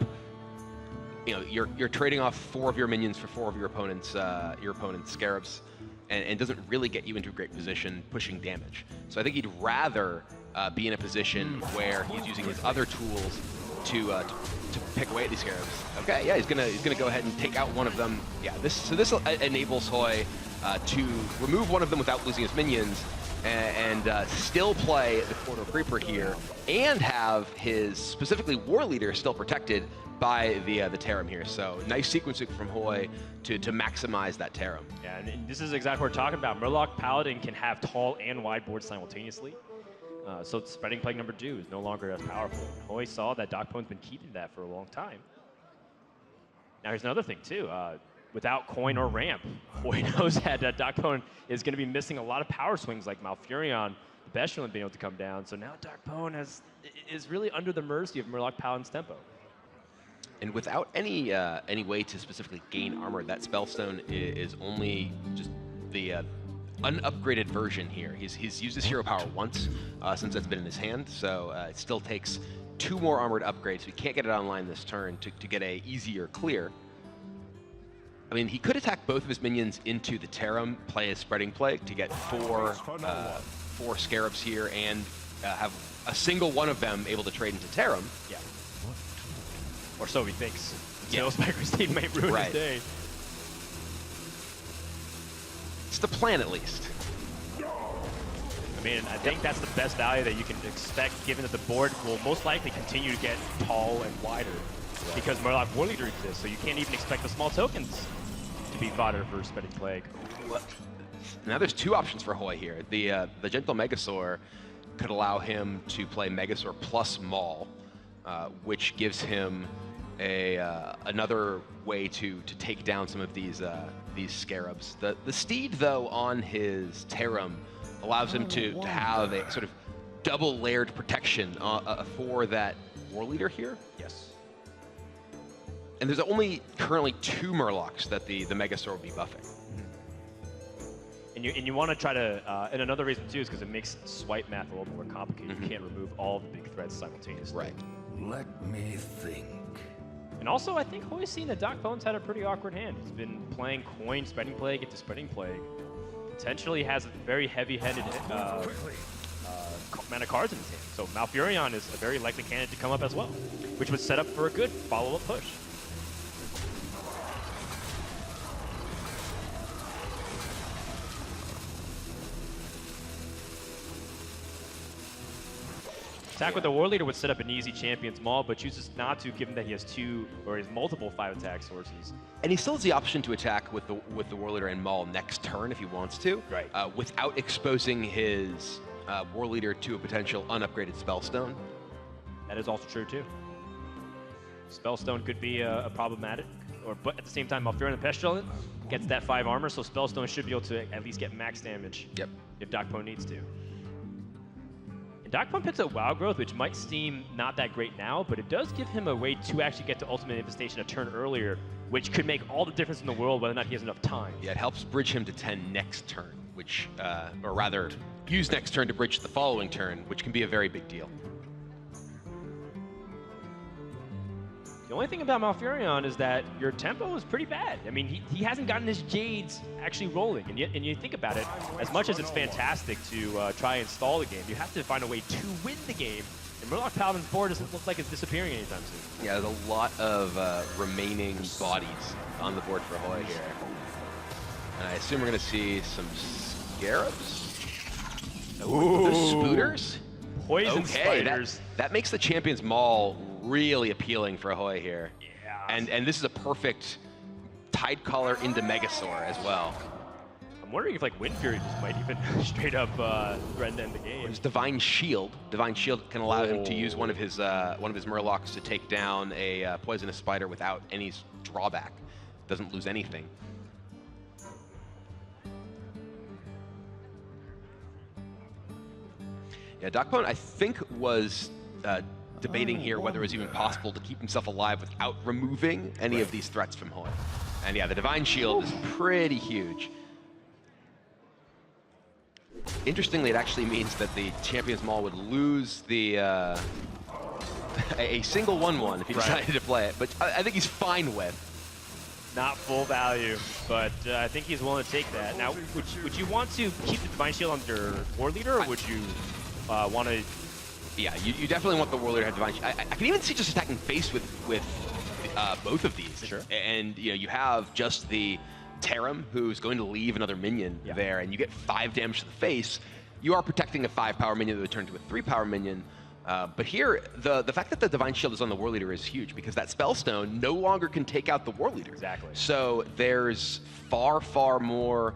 you're trading off 4 of your minions for 4 of your opponent's Scarabs, and doesn't really get you into a great position pushing damage. So I think he'd rather be in a position where he's using his other tools to pick away at these Scarabs. Okay, yeah, he's gonna go ahead and take out one of them. Yeah, this enables Hoej to remove one of them without losing his minions, and still play the Corridor Creeper here, and have his specifically War Leader still protected by the Tarim here. So nice sequencing from Hoej to maximize that Tarim. Yeah, and this is exactly what we're talking about. Murloc Paladin can have tall and wide boards simultaneously. So Spreading Plague number 2 is no longer as powerful. Hoej saw that DocPwn's been keeping that for a long time. Now here's another thing too. Without Coin or Ramp, Hoej knows that DocPwn is going to be missing a lot of power swings like Malfurion, the Pestilent being able to come down. So now DocPwn is really under the mercy of Murloc Paladin's tempo. And without any way to specifically gain armor, that Spellstone is only just the unupgraded version here. He's used his hero power once since that's been in his hand, so it still takes 2 more armored upgrades. We can't get it online this turn to get a easier clear. I mean, he could attack both of his minions into the Tarim, play his Spreading Plague to get 4 Scarabs here, and have a single one of them able to trade into Tarim. Yeah. Or so he thinks. Yeah. Spike Recede might ruin his day. It's the plan, at least. I mean, I think that's the best value that you can expect, given that the board will most likely continue to get tall and wider because Murloc War Leader exists, so you can't even expect the small tokens to be fodder for Spreading Plague. Now there's two options for Hoej here. The Gentle Megasaur could allow him to play Megasaur plus Maul, which gives him another way to take down some of these scarabs. The Steed, though, on his Tarum allows him to have a sort of double layered protection for that War Leader here. Yes. And there's only currently 2 Murlocs that the Megasaur will be buffing. And you want to try to, and another reason too is because it makes swipe math a little more complicated. You can't remove all the big threats simultaneously. Right. Let me think. And also, I think Hoej's seen that DocPwn's had a pretty awkward hand. He's been playing coin, Spreading Plague into Spreading Plague. Potentially has a very heavy-handed amount of cards in his hand. So Malfurion is a very likely candidate to come up as well, which would set up for a good follow-up push. Attack with the War Leader would set up an easy Champion's Maul, but chooses not to, given that he has 2 or he has multiple 5 attack sources. And he still has the option to attack with the War Leader and Maul next turn if he wants to, right? Without exposing his War Leader to a potential unupgraded Spellstone. That is also true too. Spellstone could be a problematic, but at the same time, Malfurion the Pestilent gets that 5 armor, so Spellstone should be able to at least get max damage. Yep. If DocPwn needs to. And DocPwn picks up Wild Growth, which might seem not that great now, but it does give him a way to actually get to Ultimate Infestation a turn earlier, which could make all the difference in the world whether or not he has enough time. Yeah, it helps bridge him to 10 next turn, which, or rather, use next turn to bridge the following turn, which can be a very big deal. The only thing about Malfurion is that your tempo is pretty bad. I mean, he hasn't gotten his Jades actually rolling. And you think about it, as much as it's fantastic to try and stall the game, you have to find a way to win the game. And Murloc Paladin's board doesn't look like it's disappearing anytime soon. Yeah, there's a lot of remaining bodies on the board for Hoej here. And I assume we're going to see some Scarabs? Ooh. The Spooters? Poison spiders. That makes the Champion's Maul really appealing for Hoej here. Yeah. And this is a perfect Tidecaller into Megasaur as well. I'm wondering if like Wind Fury just might even straight up threaten to end the game. There's Divine Shield. Divine Shield can allow him to use one of his Murlocs to take down a poisonous spider without any drawback. Doesn't lose anything. Yeah, DocPwn, I think, was debating here whether it was even possible to keep himself alive without removing any of these threats from Hoej. And yeah, the Divine Shield is pretty huge. Interestingly, it actually means that the Champion's Maul would lose the a single 1/1 if he decided to play it, but I think he's fine with. Not full value, but I think he's willing to take that. Now, would you want to keep the Divine Shield under War Leader, or would you want to? Yeah, you definitely want the War Leader to have Divine Shield. I can even see just attacking face with both of these. Sure. And you have just the Tarum, who's going to leave another minion there, and you get 5 damage to the face. You are protecting a 5-power minion that would turn to a 3-power minion. But here, the fact that the Divine Shield is on the War Leader is huge, because that Spellstone no longer can take out the War Leader. Exactly. So there's far, far more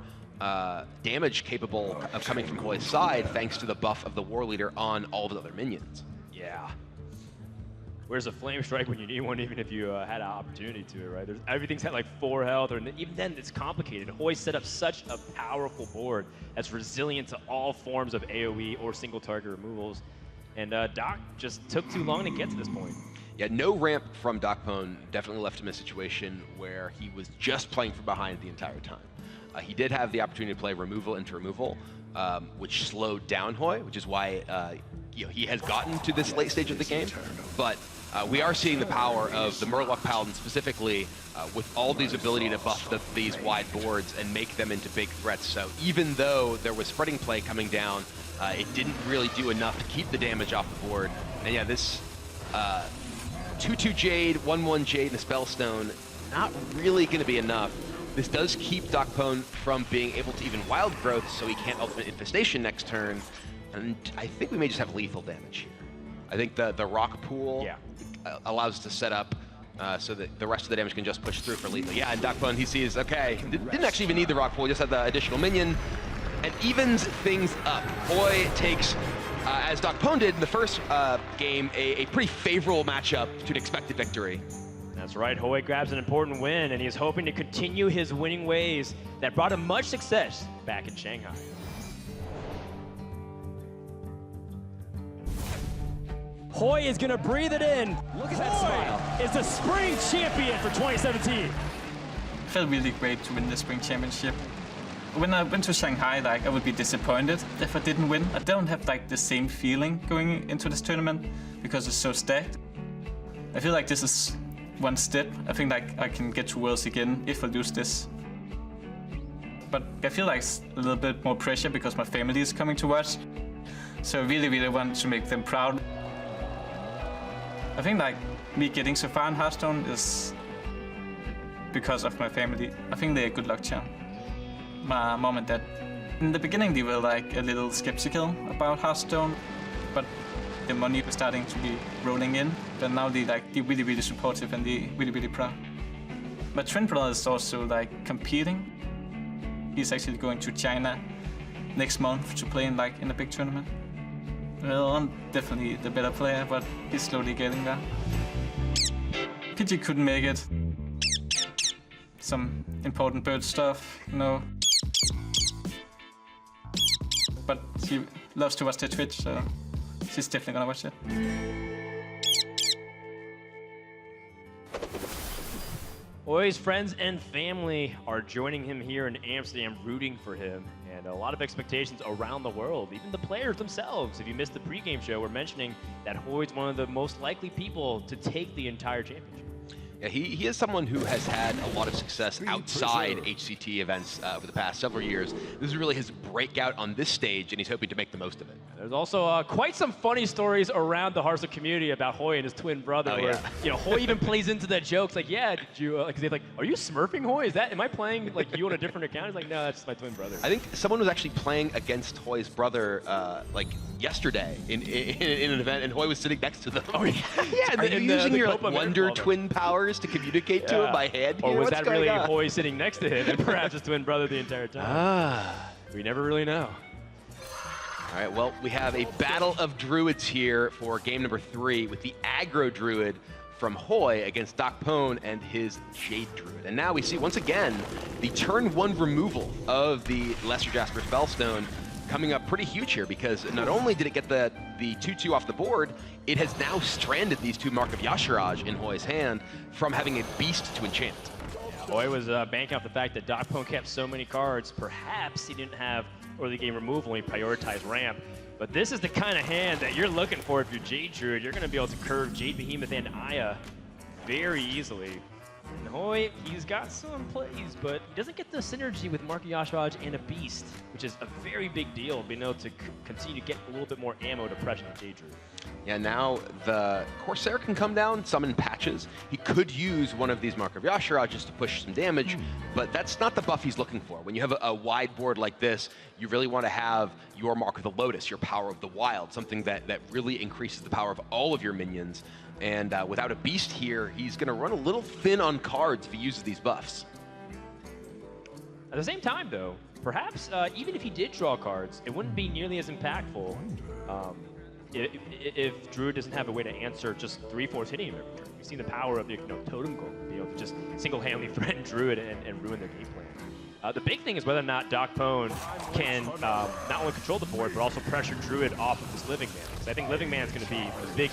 damage capable of coming from Hoej's side, thanks to the buff of the War Leader on all the other minions. Yeah. Where's a Flame Strike when you need one, even if you had an opportunity to it, right? Everything's at like 4 health, or even then it's complicated. Hoej set up such a powerful board that's resilient to all forms of AoE or single target removals. And Doc just took too long to get to this point. Yeah, no ramp from DocPwn definitely left him in a situation where he was just playing from behind the entire time. He did have the opportunity to play removal into removal, which slowed down Hoej, which is why he has gotten to this late stage of the game. But we are seeing the power of the Murloc Paladin specifically with all these ability to buff these wide boards and make them into big threats. So even though there was Spreading Plague coming down, it didn't really do enough to keep the damage off the board. And yeah, this 2/2 Jade, 1/1 Jade, and a Spellstone, not really going to be enough. This does keep DocPwn from being able to even Wild Growth, so he can't Ultimate Infestation next turn. And I think we may just have lethal damage here. I think the rock pool allows us to set up so that the rest of the damage can just push through for lethal. Yeah, and DocPwn, he sees, okay, didn't actually even need the rock pool, just had the additional minion, and evens things up. Hoej takes, as DocPwn did in the first game, a pretty favorable matchup to an expected victory. That's right, Hoej grabs an important win, and he's hoping to continue his winning ways that brought him much success back in Shanghai. Hoej is gonna breathe it in. Look at that smile. Is the spring champion for 2017. It felt really great to win the spring championship. When I went to Shanghai, like I would be disappointed if I didn't win. I don't have like the same feeling going into this tournament because it's so stacked. I feel like this is one step. I think like I can get to Worlds again if I lose this. But I feel like it's a little bit more pressure because my family is coming to watch. So I really, really want to make them proud. I think like me getting so far in Hearthstone is because of my family. I think they're a good luck charm. My mom and dad. In the beginning they were like a little skeptical about Hearthstone, but the money was starting to be rolling in. But now they're really, really supportive and they're really, really proud. My twin brother is also like competing. He's actually going to China next month to play in a big tournament. Well, I'm definitely the better player, but he's slowly getting there. PG couldn't make it. Some important bird stuff, you know. But she loves to watch the Twitch, so she's definitely gonna watch it. Hoej's friends and family are joining him here in Amsterdam, rooting for him, and a lot of expectations around the world. Even the players themselves, if you missed the pregame show, were mentioning that Hoej's one of the most likely people to take the entire championship. Yeah, he is someone who has had a lot of success outside HCT events over the past several years. This is really his breakout on this stage, and he's hoping to make the most of it. There's also quite some funny stories around the Hearthstone community about Hoej and his twin brother. Where, you know, Hoej even plays into that jokes like, "Yeah, did you?" Because they're like, "Are you smurfing Hoej? Am I playing like you on a different account?" He's like, "No, that's my twin brother." I think someone was actually playing against Hoej's brother like yesterday in an event, and Hoej was sitting next to them. Oh yeah, yeah. Are you using your like, wonder twin powers to communicate to him by hand? Or was that really Hoej sitting next to him and perhaps his twin brother the entire time? We never really know. All right, well, we have a battle of druids here for game number 3 with the aggro druid from Hoej against DocPwn and his Jade Druid. And now we see, once again, the turn 1 removal of the Lesser Jasper Spellstone coming up pretty huge here, because not only did it get the 2/2 off the board, it has now stranded these 2 Mark of Yasharaj in Hoej's hand from having a beast to enchant. Hoej was banking off the fact that DocPwn kept so many cards. Perhaps he didn't have early game removal and he prioritized ramp. But this is the kind of hand that you're looking for if you're Jade Druid. You're going to be able to curve Jade Behemoth and Aya very easily. And Hoej, he's got some plays, but he doesn't get the synergy with Mark Yasharaj and a Beast, which is a very big deal, being able to continue to get a little bit more ammo to pressure the Jade Druid. Yeah, now the Corsair can come down, summon patches. He could use one of these Mark of Yasharaj just to push some damage, but that's not the buff he's looking for. When you have a wide board like this, you really want to have your Mark of the Lotus, your Power of the Wild, something that really increases the power of all of your minions. And without a Beast here, he's going to run a little thin on cards if he uses these buffs. At the same time, though, perhaps even if he did draw cards, it wouldn't be nearly as impactful if Druid doesn't have a way to answer just 3/4 hitting him every turn. We've seen the power of the Totem Golem be able to just single-handedly threaten Druid and ruin their game plan. The big thing is whether or not DocPwn can not only control the board, but also pressure Druid off of this Living Man. Because I think Living Man is going to be the big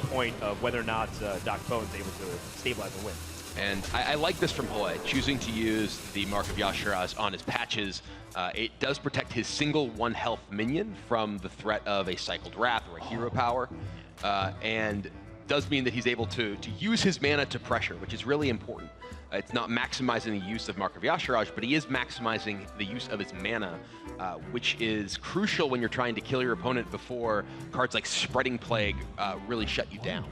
point of whether or not DocPwn is able to stabilize and win. And I like this from Hoej, choosing to use the Mark of Yasharaj on his patches. It does protect his single 1 health minion from the threat of a Cycled Wrath or a Hero Power, and does mean that he's able to use his mana to pressure, which is really important. It's not maximizing the use of Mark of Yasharaj, but he is maximizing the use of his mana, which is crucial when you're trying to kill your opponent before cards like Spreading Plague really shut you down.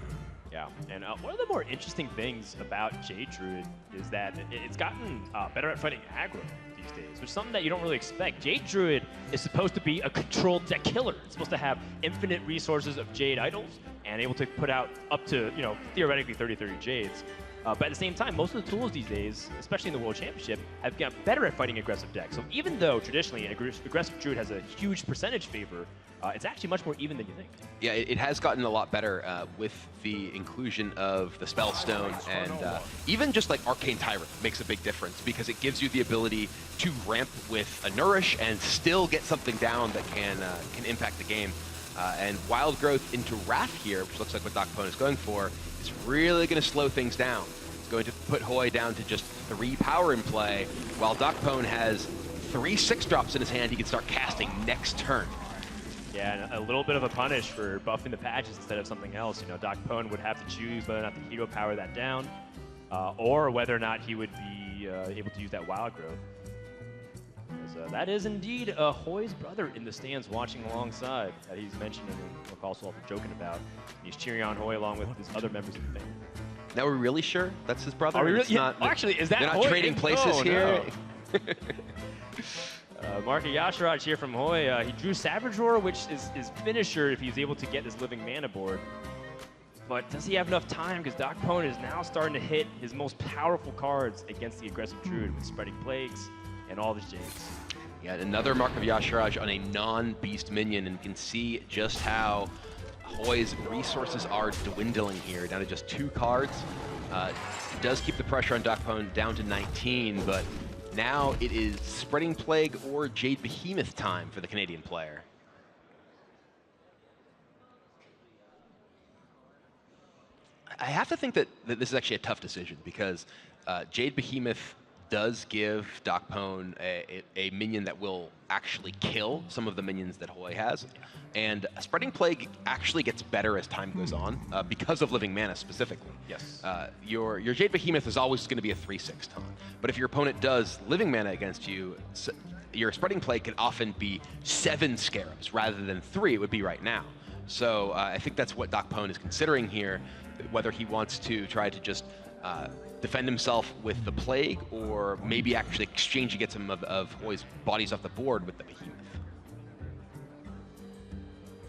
Yeah, and one of the more interesting things about Jade Druid is that it's gotten better at fighting aggro these days, which is something that you don't really expect. Jade Druid is supposed to be a controlled deck killer. It's supposed to have infinite resources of Jade idols and able to put out up to, theoretically 30 Jades. But at the same time, most of the tools these days, especially in the World Championship, have gotten better at fighting aggressive decks. So even though traditionally aggressive Druid has a huge percentage favor, it's actually much more even than you think. Yeah, it has gotten a lot better with the inclusion of the Spellstone, and even just like Arcane Tyrant makes a big difference because it gives you the ability to ramp with a Nourish and still get something down that can impact the game. And Wild Growth into Wrath here, which looks like what DocPwn is going for, is really going to slow things down. It's going to put Hoej down to just 3 power in play, while DocPwn has 3 6-drops in his hand he can start casting next turn. Yeah, and a little bit of a punish for buffing the patches instead of something else. DocPwn would have to choose whether or not to hero power that down, or whether or not he would be able to use that Wild Growth. That is indeed Hoej's brother in the stands watching alongside that he's mentioned and we're also joking about. He's cheering on Hoej along with his other members of the family. Now we're really sure that's his brother? Are we really? It's not, actually, is that they're not Hoej? trading places here? No. Marka Yashiraj here from Hoej. He drew Savage Roar, which is his finisher if he's able to get this Living Mana board. But does he have enough time? Because DocPwn is now starting to hit his most powerful cards against the aggressive Druid with Spreading Plagues and all his Jades. Yeah, another Mark of Yashiraj on a non-beast minion, and you can see just how Hoej's resources are dwindling here, down to just 2 cards. Does keep the pressure on DocPwn down to 19, but now it is Spreading Plague or Jade Behemoth time for the Canadian player. I have to think that this is actually a tough decision because Jade Behemoth does give DocPwn a minion that will actually kill some of the minions that Hoej has. And Spreading Plague actually gets better as time goes on because of Living Mana specifically. Yes. Your Jade Behemoth is always going to be a 3/6 ton. But if your opponent does Living Mana against you, your Spreading Plague can often be 7 Scarabs rather than 3 it would be right now. So I think that's what DocPwn is considering here, whether he wants to try to just defend himself with the Plague, or maybe actually exchange and get some of Hoej's bodies off the board with the Behemoth.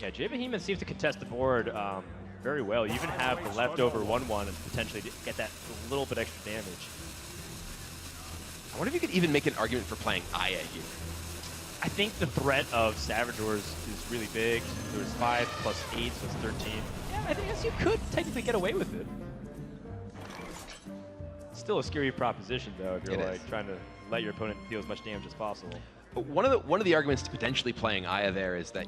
Yeah, Jade Behemoth seems to contest the board very well. You even have the leftover 1/1 and potentially get that little bit extra damage. I wonder if you could even make an argument for playing Aya here. I think the threat of Savage Roars is really big. There's 5 plus 8, so it's 13. Yeah, I guess you could technically get away with it. Still a scary proposition, though, if you're trying to let your opponent deal as much damage as possible. But one of the arguments to potentially playing Aya there is that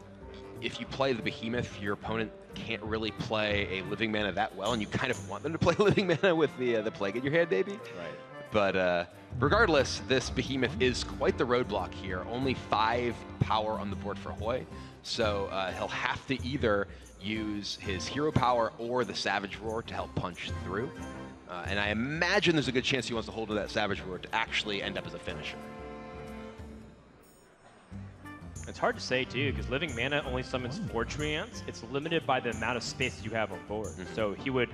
if you play the Behemoth, your opponent can't really play a Living Mana that well, and you kind of want them to play Living Mana with the Plague in your hand, maybe. Right. But regardless, this Behemoth is quite the roadblock here. Only 5 power on the board for Hoej, so he'll have to either use his hero power or the Savage Roar to help punch through. And I imagine there's a good chance he wants to hold to that Savage Roar to actually end up as a finisher. It's hard to say, too, because Living Mana only summons 4 Treants. It's limited by the amount of space you have on board. So he would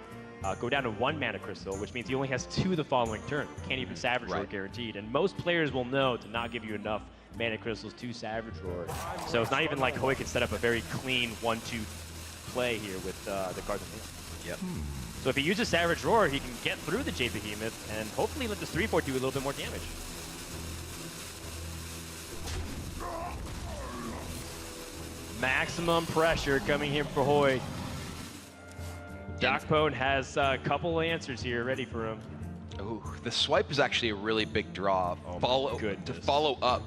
go down to 1 Mana Crystal, which means he only has 2 the following turn. Can't even Savage Roar guaranteed. And most players will know to not give you enough Mana Crystals to Savage Roar. So it's not even like Hoej can set up a very clean 1-2 play here with the cards in hand. Yep. So if he uses Savage Roar, he can get through the Jade Behemoth and hopefully let this 3/4 do a little bit more damage. Maximum pressure coming here for Hoej. DocPwn has a couple answers here ready for him. Ooh, the swipe is actually a really big draw. To follow up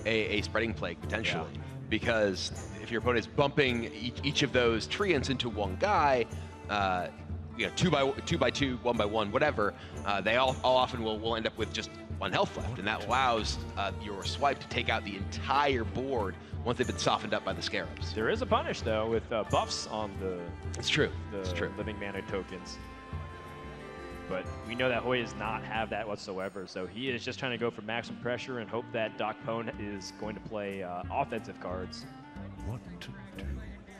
a Spreading Plague potentially, because if your opponent is bumping each of those treants into one guy, 2 by 2, 1 by 1, whatever, they all often will end up with just 1 health left, and that allows your swipe to take out the entire board once they've been softened up by the Scarabs. There is a punish though with buffs on the Living Mana tokens. But we know that Hoej does not have that whatsoever, so he is just trying to go for maximum pressure and hope that DocPwn is going to play offensive cards. What to do?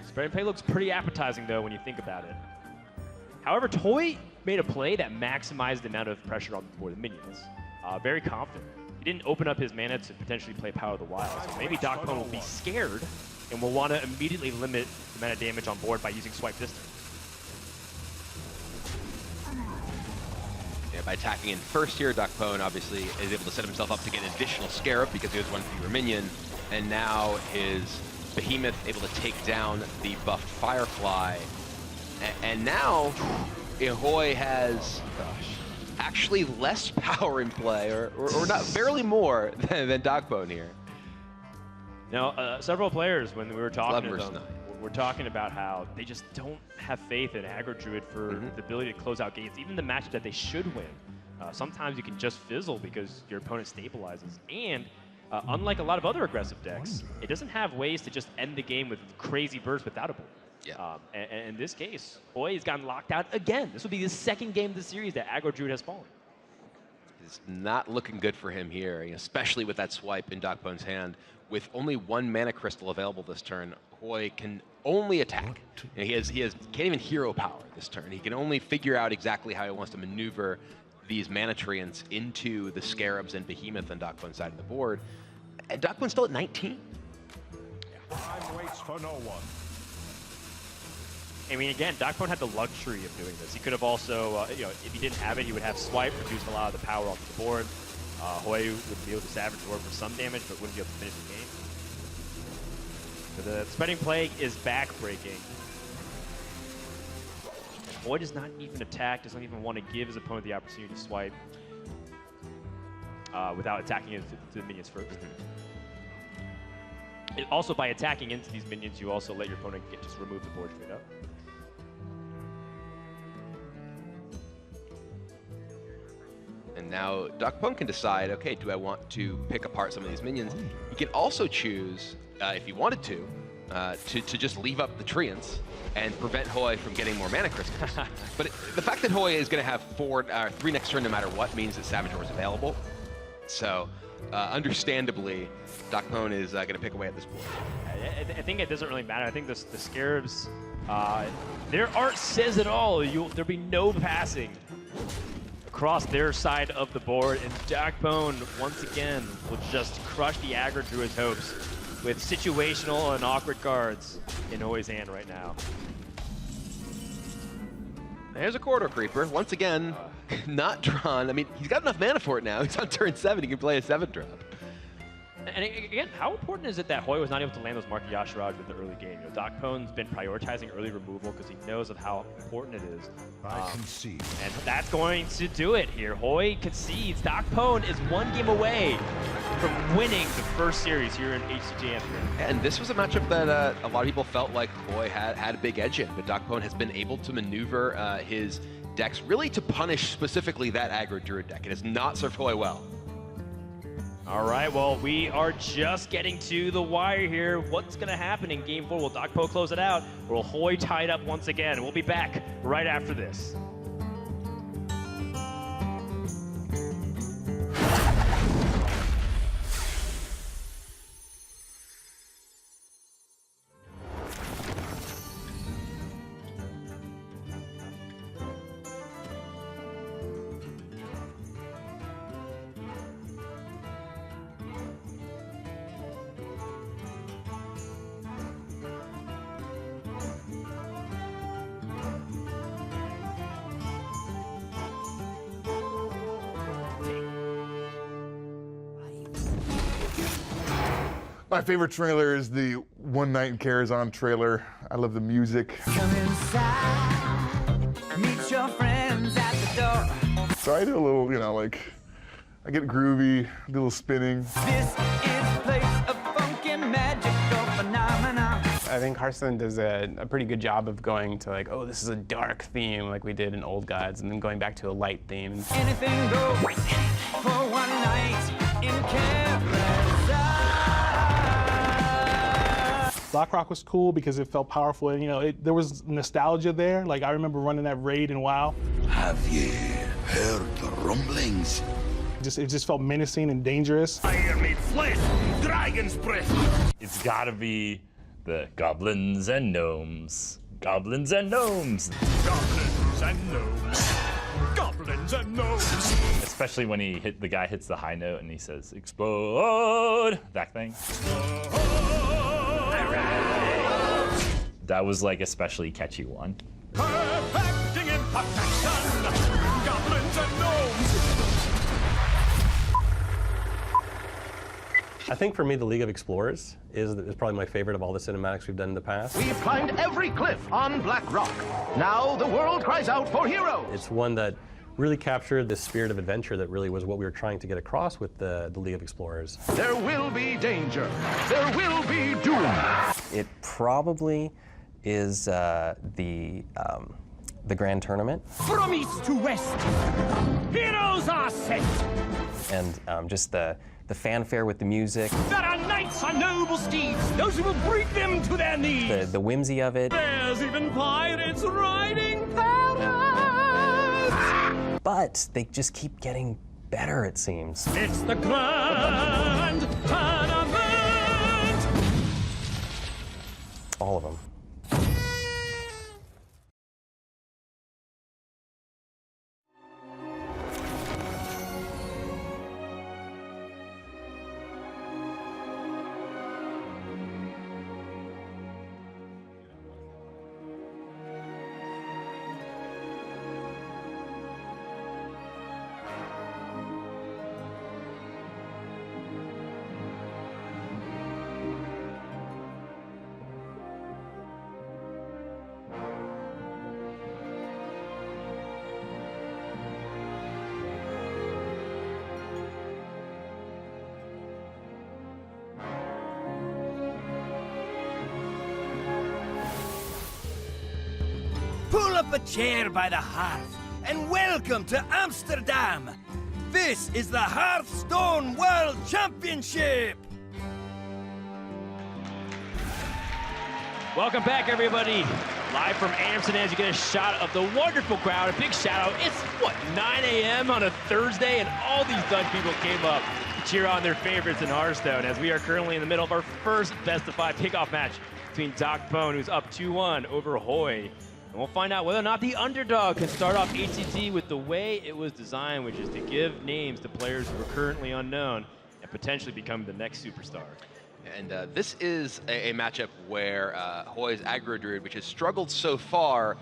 Spreading Play looks pretty appetizing though when you think about it. However, Hoej made a play that maximized the amount of pressure on for the minions. Very confident. He didn't open up his mana to potentially play Power of the Wild, so maybe DocPwn will be scared and will want to immediately limit the amount of damage on board by using Swipe Distance. Yeah, by attacking in first here, DocPwn obviously is able to set himself up to get an additional Scarab because he has one fewer minion, and now his Behemoth able to take down the buffed Firefly. And now, Hoej has actually less power in play, or not, barely more than DocPwn here. Now, several players, when we were talking to them, we're talking about how they just don't have faith in Aggro Druid for the ability to close out games, even the matchup that they should win. Sometimes you can just fizzle because your opponent stabilizes. And unlike a lot of other aggressive decks, it doesn't have ways to just end the game with crazy bursts without a board. Yeah. And in this case, Hoej has gotten locked out again. This will be the second game of the series that Aggro Druid has fallen. It's not looking good for him here, especially with that swipe in DocPwn's hand. With only one mana crystal available this turn, Hoej can only attack. And he can't even hero power this turn. He can only figure out exactly how he wants to maneuver these mana treants into the Scarabs and Behemoth on DocPwn's side of the board. And DocPwn's still at 19. Time waits for no one. I mean, again, DocPwn had the luxury of doing this. He could have also, if he didn't have it, he would have Swipe, reduced a lot of the power off the board. Hoej would be able to Savage Roar for some damage, but wouldn't be able to finish the game. So the Spreading Plague is back-breaking. Hoej does not even attack, doesn't even want to give his opponent the opportunity to swipe without attacking into the minions first. Also, by attacking into these minions, you also let your opponent just remove the board straight up. And now DocPwn can decide, okay, do I want to pick apart some of these minions? He can also choose, if he wanted to just leave up the treants and prevent Hoej from getting more mana crystals. But the fact that Hoej is going to have 3 next turn no matter what means that Savage Roar is available. So, understandably, DocPwn is going to pick away at this board. I think it doesn't really matter. I think the Scarabs, their art says it all. There'll be no passing across their side of the board, and DocPwn, once again, will just crush the Aggro Druid's hopes with situational and awkward cards in Hoej's hand right now. There's a Corridor Creeper, once again, not drawn. I mean, he's got enough mana for it now. He's on turn 7, he can play a 7-drop. And again, how important is it that Hoej was not able to land those Market Yashiraj in the early game? DocPwn's been prioritizing early removal because he knows of how important it is. I concede. And that's going to do it here. Hoej concedes. DocPwn is 1 game away from winning the first series here in HCT Amsterdam. And this was a matchup that a lot of people felt like Hoej had a big edge in, but DocPwn has been able to maneuver his decks really to punish specifically that Aggro Druid deck. It has not served Hoej well. All right, well, we are just getting to the wire here. What's going to happen in Game 4? Will DocPwn close it out, or will Hoej tie it up once again? We'll be back right after this. My favorite trailer is the One Night in Karazhan trailer. I love the music. Come inside, meet your friends at the door. So I do a little, I get groovy, do a little spinning. This is a place of funky magical phenomena. I think Hearthstone does a pretty good job of going to oh, this is a dark theme like we did in old guides, and then going back to a light theme. Anything goes for one night in Karazhan. Blackrock was cool because it felt powerful, and there was nostalgia there. I remember running that raid in WoW. Have you heard the rumblings? It just felt menacing and dangerous. Fire made flesh, dragon's breath. It's gotta be the goblins and gnomes. Goblins and gnomes. Goblins Goblins and gnomes. Goblins and gnomes. Especially when the guy hits the high note and he says, explode, that thing. That was like especially catchy one. Perfecting imperfection. Goblins and gnomes. I think for me, the League of Explorers is probably my favorite of all the cinematics we've done in the past. We've climbed every cliff on Black Rock. Now the world cries out for heroes. It's one that really captured the spirit of adventure that really was what we were trying to get across with the League of Explorers. There will be danger. There will be doom. It probably is the Grand Tournament. From east to west, heroes are sent. And just the fanfare with the music. There are knights on noble steeds, those who will bring them to their knees. The whimsy of it. There's even pirates riding parrots. But they just keep getting better, it seems. It's the Grand Tournament. All of them. Pull up a chair by the hearth and welcome to Amsterdam. This is the Hearthstone World Championship. Welcome back, everybody. Live from Amsterdam, as you get a shot of the wonderful crowd. A big shout out. It's, 9 a.m. on a Thursday, and all these Dutch people came up to cheer on their favorites in Hearthstone, as we are currently in the middle of our first best-of-5 kickoff match between DocPwn, who's up 2-1 over Hoej. And we'll find out whether or not the underdog can start off HCT with the way it was designed, which is to give names to players who are currently unknown and potentially become the next superstar. And this is a matchup where Hoej's Aggro Druid, which has struggled so far,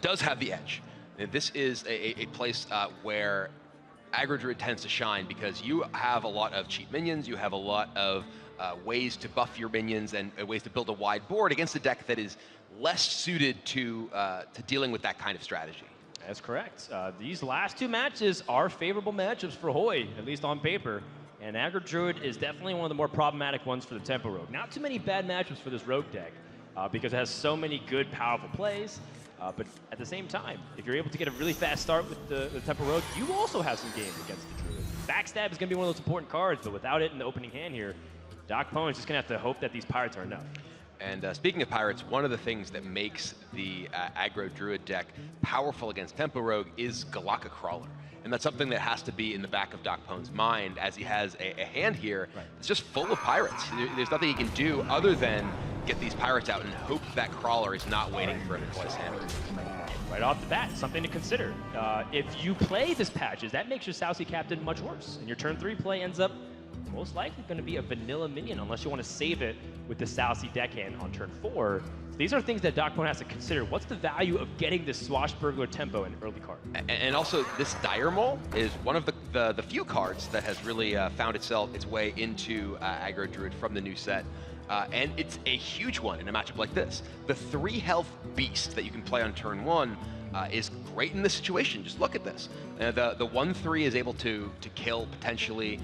does have the edge. And this is a place where Aggro Druid tends to shine because you have a lot of cheap minions, you have a lot of ways to buff your minions and ways to build a wide board against a deck that is less suited to dealing with that kind of strategy. That's correct. These last two matches are favorable matchups for Hoej, at least on paper. And Aggro Druid is definitely one of the more problematic ones for the Tempo Rogue. Not too many bad matchups for this Rogue deck because it has so many good, powerful plays. But at the same time, if you're able to get a really fast start with the Tempo Rogue, you also have some games against the Druid. Backstab is going to be one of those important cards, but without it in the opening hand here, DocPwn is just going to have to hope that these pirates are enough. And speaking of pirates, one of the things that makes the Aggro Druid deck powerful against Tempo Rogue is Galaka Crawler. And that's something that has to be in the back of DocPwn's mind, as he has a hand here that's just full of pirates. There's nothing he can do other than get these pirates out and hope that Crawler is not waiting for him to place hammer. Right off the bat, something to consider. If you play this Patches, that makes your Southsea Captain much worse. And your turn 3 play ends up most likely going to be a vanilla minion, unless you want to save it with the Southsea deckhand on turn 4. So these are things that DocPwn has to consider. What's the value of getting this Swashbuckler tempo in an early card? And also, this Dire Mole is one of the few cards that has really found its way into Aggro Druid from the new set. And it's a huge one in a matchup like this. The 3 health beast that you can play on turn 1 is great in this situation. Just look at this. The 1/3 is able to kill potentially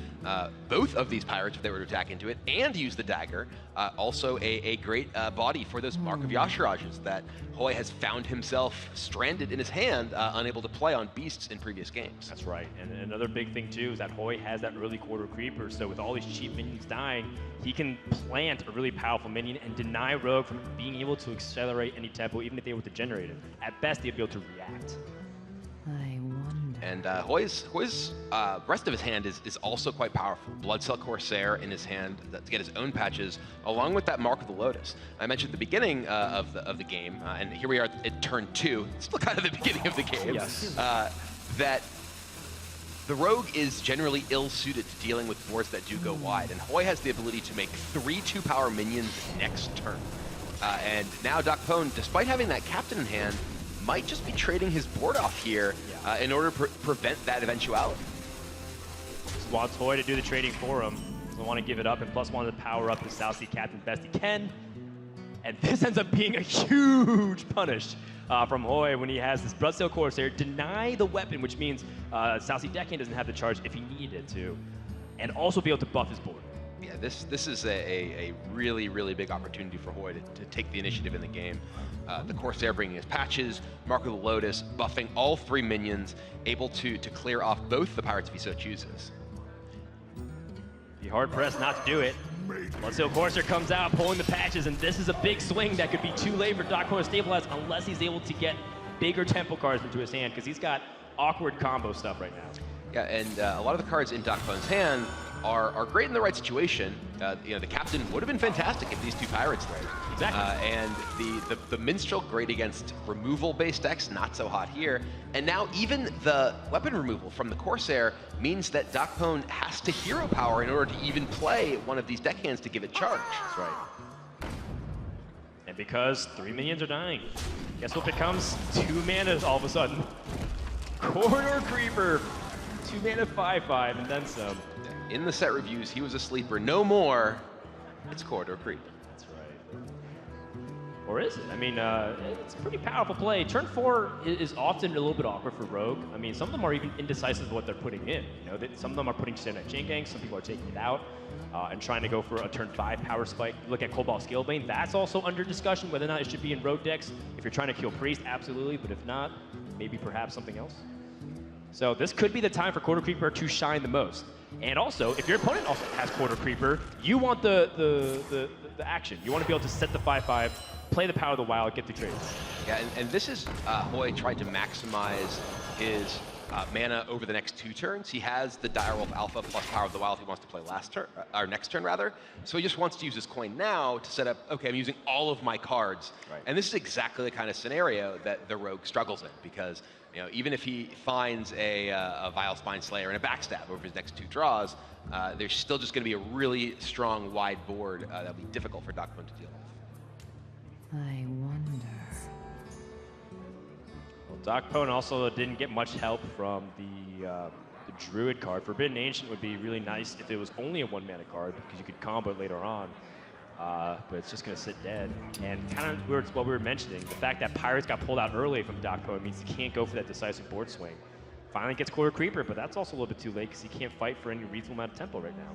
both of these pirates if they were to attack into it, and use the dagger. Also a great body for those Mark of Yashirajas that Hoej has found himself stranded in his hand, unable to play on beasts in previous games. That's right. And another big thing too is that Hoej has that early quarter creeper, so with all these cheap minions dying, he can plant a really powerful minion and deny Rogue from being able to accelerate any tempo, even if they were to generate it. At best, they'd be able to react. I wonder And Hoej's rest of his hand is also quite powerful. Bloodcell Corsair in his hand to get his own patches, along with that Mark of the Lotus. I mentioned at the beginning of the game, and here we are at turn 2, still kind of the beginning of the game, yes. that the Rogue is generally ill-suited to dealing with boards that do go wide, and Hoej has the ability to make 3 2-power minions next turn. And now DocPwn, despite having that captain in hand, might just be trading his board off here in order to prevent that eventuality. Just wants Hoej to do the trading for him. Doesn't want to give it up, and plus wanted to power up the South Sea captain best he can. And this ends up being a huge punish from Hoej when he has this Bloodcell Corsair deny the weapon, which means South Sea Deckhand doesn't have the charge if he needed to, and also be able to buff his board. Yeah, this is a really, really big opportunity for Hoej to take the initiative in the game. The Corsair bringing his patches, Mark of the Lotus, buffing all 3 minions, able to clear off both the pirates if he so chooses. Be hard-pressed not to do it. Bloodcell Corsair comes out, pulling the patches, and this is a big swing that could be too late for DocPwn to stabilize unless he's able to get bigger tempo cards into his hand, because he's got awkward combo stuff right now. Yeah, and a lot of the cards in DocPwn's hand are great in the right situation. You know, the captain would have been fantastic if these 2 pirates there. Exactly. And the Minstrel, great against removal-based decks, not so hot here. And now even the weapon removal from the Corsair means that DocPwn has to hero power in order to even play one of these deckhands to give it charge. That's right. And because 3 minions are dying, guess what becomes 2 mana all of a sudden? Corridor Creeper, 2 mana 5/5, and then some. In the set reviews, he was a sleeper. No more. It's Corridor Creeper. That's right. Or is it? I mean, it's a pretty powerful play. Turn 4 is often a little bit awkward for Rogue. I mean, some of them are even indecisive of what they're putting in. You know, some of them are putting standard chain gangs. Some people are taking it out and trying to go for a turn 5 power spike. Look at Cobalt Scalebane. That's also under discussion whether or not it should be in Rogue decks. If you're trying to kill Priest, absolutely. But if not, maybe perhaps something else. So this could be the time for Corridor Creeper to shine the most. And also, if your opponent also has Corridor Creeper, you want the action. You want to be able to set the 5/5, play the Power of the Wild, get the trades. Yeah, and this is Hoej tried to maximize his mana over the next 2 turns. He has the Direwolf Alpha plus Power of the Wild he wants to play last turn, or next turn rather. So he just wants to use his coin now to set up, okay, I'm using all of my cards. Right. And this is exactly the kind of scenario that the Rogue struggles in, because you know, even if he finds a Vile Spine Slayer and a Backstab over his next 2 draws, there's still just going to be a really strong, wide board that'll be difficult for DocPwn to deal with. I wonder. Well, DocPwn also didn't get much help from the Druid card. Forbidden Ancient would be really nice if it was only a 1 mana card, because you could combo it later on. But it's just going to sit dead. And kind of what we were mentioning, the fact that Pirates got pulled out early from DocPwn means he can't go for that decisive board swing. Finally gets Corridor Creeper, but that's also a little bit too late because he can't fight for any reasonable amount of tempo right now.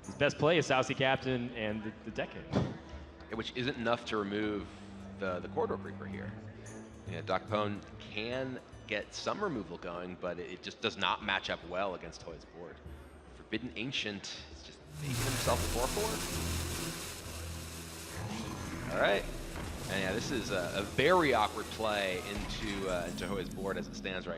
His best play is South Sea Captain and the Deckhand. Which isn't enough to remove the Corridor Creeper here. Yeah, DocPwn can get some removal going, but it just does not match up well against Hoej's board. Forbidden Ancient is just making himself a 4/4. All right, and yeah, this is a very awkward play into Hoej's board as it stands right